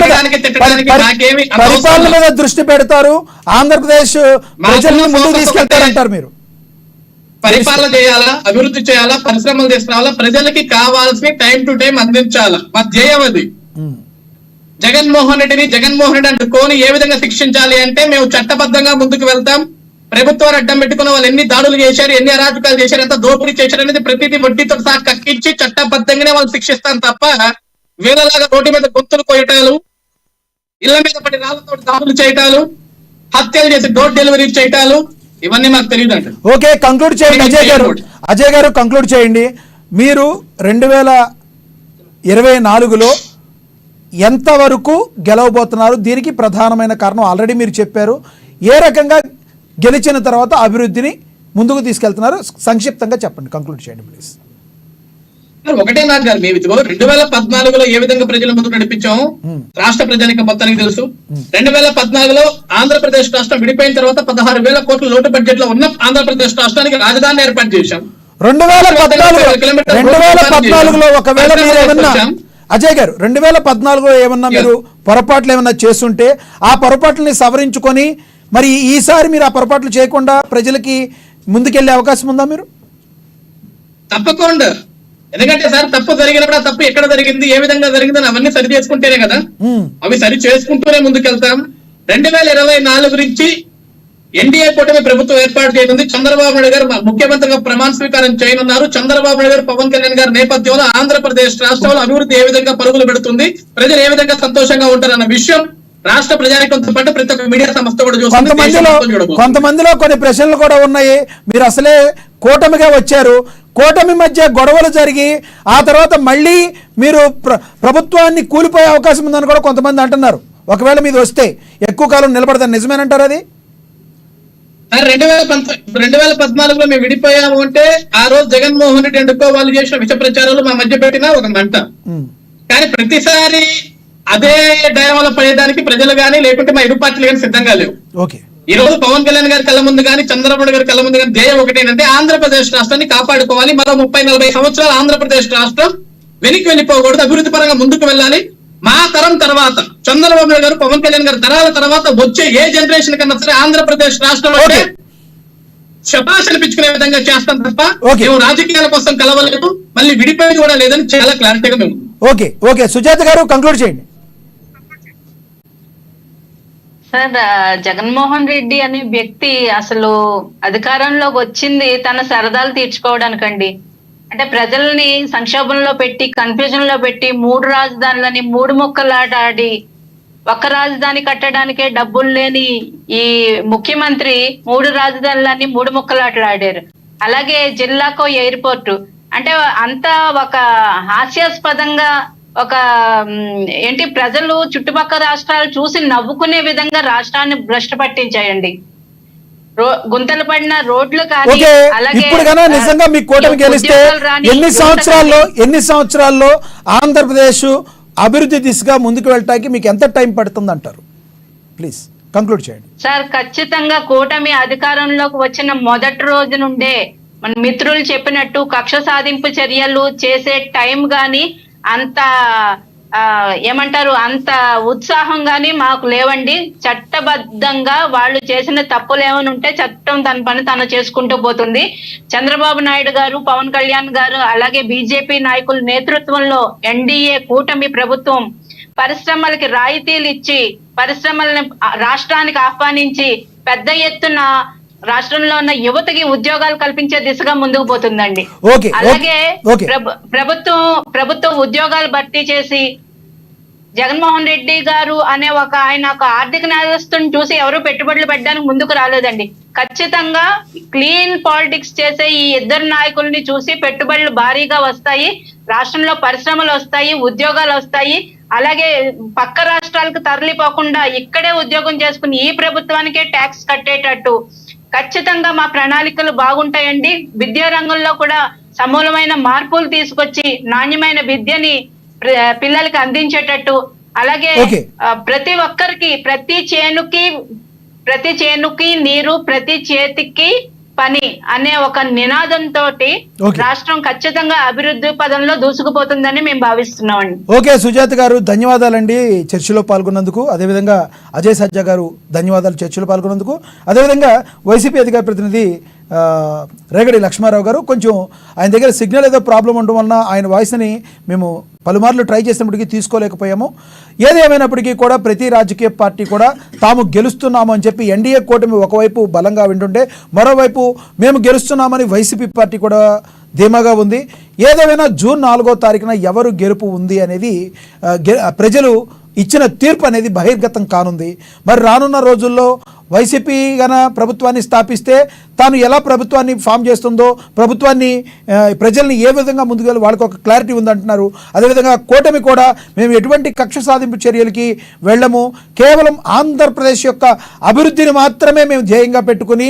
మీద దృష్టి పెడతారు, ఆంధ్రప్రదేశ్ ప్రజలను ముందుకు తీసుకెళ్తారంటారు మీరు. పరిపాలన చేయాలా, అభివృద్ధి చేయాలా, పరిశ్రమలు తీసుకురావాలా, ప్రజలకి కావాల్సిన టైం టు టైం అందించాలా, మా ధ్యేయం అది. జగన్మోహన్ రెడ్డి అంటుకొని ఏ విధంగా శిక్షించాలి అంటే మేము చట్టబద్ధంగా ముందుకు వెళ్తాం. ప్రభుత్వాన్ని అడ్డం పెట్టుకున్న వాళ్ళు ఎన్ని దాడులు చేశారు, ఎన్ని అరాజకాలు చేశారు, ఎంత దోపిడీ చేశారు అనేది ప్రతిదీ వడ్డీతో సహా కక్కించి చట్టబద్ధంగానే వాళ్ళు శిక్షిస్తాం తప్ప వీళ్ళలాగా రోడ్డు మీద గొంతులు కొయ్యటాలు, ఇళ్ల మీద పడి రాళ్లతో దాడులు చేయటాలు, హత్యలు చేసి డోర్ డెలివరీ చేయటాలు ఇవన్నీ మాకు తెలియదండి. ఓకే, కంక్లూడ్ చేయండి అజయ్ గారు కంక్లూడ్ చేయండి. మీరు 2024లో ఎంతవరకు గెలవబోతున్నారు? దీనికి ప్రధానమైన కారణం ఆల్రెడీ మీరు చెప్పారు. ఏ రకంగా గెలిచిన తర్వాత అభివృద్ధిని ముందుకు తీసుకెళ్తున్నారు? సంక్షిప్తంగా చెప్పండి, కంక్లూడ్ చేయండి ప్లీజ్. మరి ఒకటే నాకు గారు మేము ఇదిగో 2014లో ఏ విధంగా ప్రజల ముందుకు నడిపించాము రాష్ట్ర ప్రజానికి మొత్తానికి తెలుసు. 2014లో ఆంధ్రప్రదేశ్ రాష్ట్రం విడిపోయిన తర్వాత 16,000 కోట్ల లోటు బడ్జెట్ లో ఉన్న ఆంధ్రప్రదేశ్ రాష్ట్రానికి రాజధాని ఏర్పాటు చేశాం. 2014లో ఒకవేళ మీరు ఏమన్నా అజయ్ గారు 2014లో ఏమన్నా మీరు పొరపాట్లు ఏమన్నా చేస్తుంటే ఆ పొరపాట్లని సవరించుకొని మరి ఈసారి మీరు ఆ పొరపాట్లు చేయకుండా ప్రజలకి ముందుకెళ్లే అవకాశం ఉందా మీరు? తప్పకుండా. ఎందుకంటే సార్ తప్పు జరిగినప్పుడు ఆ తప్పు ఎక్కడ జరిగింది, ఏ విధంగా జరిగిందని అవన్నీ సరి చేసుకుంటేనే కదా. అవి సరి చేసుకుంటూనే ముందుకెళ్తాం. 2024 నుంచి ఎన్డీఏ కూటమి ప్రభుత్వం ఏర్పాటు చేయనుంది. చంద్రబాబు నాయుడు గారు ముఖ్యమంత్రిగా ప్రమాణ స్వీకారం చేయనున్నారు. చంద్రబాబు నాయుడు గారు, పవన్ కళ్యాణ్ గారి నేపథ్యంలో ఆంధ్రప్రదేశ్ రాష్ట్రంలో అభివృద్ధి ఏ విధంగా పరుగులు పెడుతుంది, ప్రజలు ఏ విధంగా సంతోషంగా ఉంటారన్న విషయం రాష్ట్ర ప్రజానికంతో పాటు ప్రతి ఒక్క మీడియా సంస్థ కూడా చూస్తుంది. కొంతమందిలో కొన్ని ప్రశ్నలు కూడా ఉన్నాయి. మీరు అసలే కూటమిగా వచ్చారు, కూటమి మధ్య గొడవలు జరిగి ఆ తర్వాత మళ్ళీ మీరు ప్రభుత్వాన్ని కూలిపోయే అవకాశం ఉందని కూడా కొంతమంది అంటున్నారు. ఒకవేళ మీది వస్తే ఎక్కువ కాలం నిలబడతారు, నిజమేనంటారు అది? 2014లో మేము విడిపోయాము అంటే ఆ రోజు జగన్మోహన్ రెడ్డి ఎందుకో వాళ్ళు చేసిన విష ప్రచారాలు మా మధ్య పెట్టిన ఒక మంట. కానీ ప్రతిసారి అదే డయామాలో పడేదానికి ప్రజలు గానీ లేకుంటే మా ఇరు పార్టీలు కానీ సిద్ధంగా లేవు. ఈ రోజు పవన్ కళ్యాణ్ గారి కళ్ళ ముందు కానీ చంద్రబాబు గారి కళ్ళ ముందు కానీ ధ్యేయం ఒకటేనంటే ఆంధ్రప్రదేశ్ రాష్ట్రాన్ని కాపాడుకోవాలి. మరో 30-40 సంవత్సరాలు ఆంధ్రప్రదేశ్ రాష్ట్రం వెనక్కి వెళ్ళిపోకూడదు, అభివృద్ధి పరంగా ముందుకు వెళ్ళాలి. మా తరం తర్వాత చంద్రబాబు నాయుడు గారు, పవన్ కళ్యాణ్ గారి తరాల తర్వాత వచ్చే ఏ జనరేషన్ కన్నా సరే ఆంధ్రప్రదేశ్ రాష్ట్రంలో శపాష్ అనిపించుకునే విధంగా చేస్తాం తప్ప మేము రాజకీయాల కోసం కలవలేదు, మళ్ళీ విడిపోయేది కూడా లేదని చాలా క్లారిటీగా మేము. ఓకే సుజాత గారు కంక్లూడ్ చేయండి. సార్, జగన్మోహన్ రెడ్డి అనే వ్యక్తి అసలు అధికారంలోకి వచ్చింది తన సరదాలు తీర్చుకోవడానికండి. అంటే ప్రజల్ని సంక్షోభంలో పెట్టి, కన్ఫ్యూజన్ లో పెట్టి 3 రాజధానులని 3 ముక్కలాట ఆడి ఒక్క రాజధాని కట్టడానికే డబ్బులు లేని ఈ ముఖ్యమంత్రి 3 రాజధానులని 3 ముక్కలాటలు ఆడారు. అలాగే జిల్లాకో ఎయిర్పోర్టు, అంటే అంతా ఒక హాస్యాస్పదంగా ఒక ఏంటి ప్రజలు చుట్టుపక్కల రాష్ట్రాలు చూసి నవ్వుకునే విధంగా రాష్ట్రాన్ని భ్రష్టు పట్టించాయండి. గుంతలు పడిన రోడ్లు కానీ, ఇప్పుడు కన్నా నిజంగా మీ కూటమి గెలిస్తే ఎన్ని సంవత్సరాల్లో ఆంధ్రప్రదేశ్ అభివృద్ధి దిశగా ముందుకు వెళ్ళటానికి మీకు ఎంత టైం పడుతుంది అంటారు? ప్లీజ్ కంక్లూడ్ చేయండి సార్. ఖచ్చితంగా కూటమి అధికారంలోకి వచ్చిన మొదటి రోజు నుండే మన మిత్రులు చెప్పినట్టు కక్ష సాధింపు చర్యలు చేసే టైం గాని అంత అంత ఉత్సాహం గాని మాకు లేవండి. చట్టబద్ధంగా వాళ్ళు చేసిన తప్పులు ఏమైనా ఉంటే చట్టం తన పని తను చేసుకుంటూ పోతుంది. చంద్రబాబు నాయుడు గారు, పవన్ కళ్యాణ్ గారు, అలాగే బీజేపీ నాయకుల నేతృత్వంలో ఎన్డీఏ కూటమి ప్రభుత్వం పరిశ్రమలకి రాయితీలు ఇచ్చి పరిశ్రమలను రాష్ట్రానికి ఆహ్వానించి పెద్ద ఎత్తున రాష్ట్రంలో ఉన్న యువతకి ఉద్యోగాలు కల్పించే దిశగా ముందుకు పోతుందండి. అలాగే ప్రభుత్వం ఉద్యోగాలు భర్తీ చేసి జగన్మోహన్ రెడ్డి గారు అనే ఆయన ఒక ఆర్థిక నేరస్తుని చూసి ఎవరు పెట్టుబడులు పెట్టడానికి ముందుకు రాలేదండి. ఖచ్చితంగా క్లీన్ పాలిటిక్స్ చేసే ఈ ఇద్దరు నాయకుల్ని చూసి పెట్టుబడులు భారీగా వస్తాయి, రాష్ట్రంలో పరిశ్రమలు వస్తాయి, ఉద్యోగాలు వస్తాయి. అలాగే పక్క రాష్ట్రాలకు తరలిపోకుండా ఇక్కడే ఉద్యోగం చేసుకుని ఈ ప్రభుత్వానికే ట్యాక్స్ కట్టేటట్టు ఖచ్చితంగా మా ప్రణాళికలు బాగుంటాయండి. విద్యా రంగంలో కూడా సమూలమైన మార్పులు తీసుకొచ్చి నాణ్యమైన విద్యని పిల్లలకి అందించేటట్టు, అలాగే ప్రతి ఒక్కరికి ప్రతి చేనుకి నీరు, ప్రతి చేతికి పని అనే ఒక నినాదంతో రాష్ట్రం ఖచ్చితంగా అభివృద్ధి పదంలో దూసుకుపోతుందని మేము భావిస్తున్నామండి. ఓకే సుజాత గారు ధన్యవాదాలండి చర్చలో పాల్గొన్నందుకు. అదేవిధంగా అజయ్ సజ్జా గారు ధన్యవాదాలు చర్చలో పాల్గొన్నందుకు. అదేవిధంగా వైసీపీ అధికార ప్రతినిధి రేగడి లక్ష్మారావు గారు, కొంచెం ఆయన దగ్గర సిగ్నల్ ఏదో ప్రాబ్లం ఉండడం వలన ఆయన వాయిస్ని మేము పలుమార్లు ట్రై చేసినప్పటికీ తీసుకోలేకపోయాము. ఏది ఏమైనప్పటికీ కూడా ప్రతి రాజకీయ పార్టీ కూడా తాము గెలుస్తున్నాము అని చెప్పి ఎన్డీఏ కూటమి ఒకవైపు బలంగా వింటుంటే మరోవైపు మేము గెలుస్తున్నామని వైసీపీ పార్టీ కూడా ధీమాగా ఉంది. ఏదేమైనా జూన్ 4వ తారీఖున ఎవరు గెలుపు ఉంది అనేది ప్రజలు ఇచ్చిన తీర్పు అనేది బహిర్గతం కానుంది. మరి రానున్న రోజుల్లో వైసీపీ గన ప్రభుత్వాన్ని స్థాపిస్తే తాను ఎలా ప్రభుత్వాన్ని ఫామ్ చేస్తుందో, ప్రభుత్వాన్ని ప్రజల్ని ఏ విధంగా ముందుకు వాళ్ళకి ఒక క్లారిటీ ఉందంటున్నారు. అదేవిధంగా కూటమి కూడా మేము ఎటువంటి కక్ష సాధింపు చర్యలకి వెళ్ళము, కేవలం ఆంధ్రప్రదేశ్ యొక్క అభివృద్ధిని మాత్రమే మేము ధ్యేయంగా పెట్టుకుని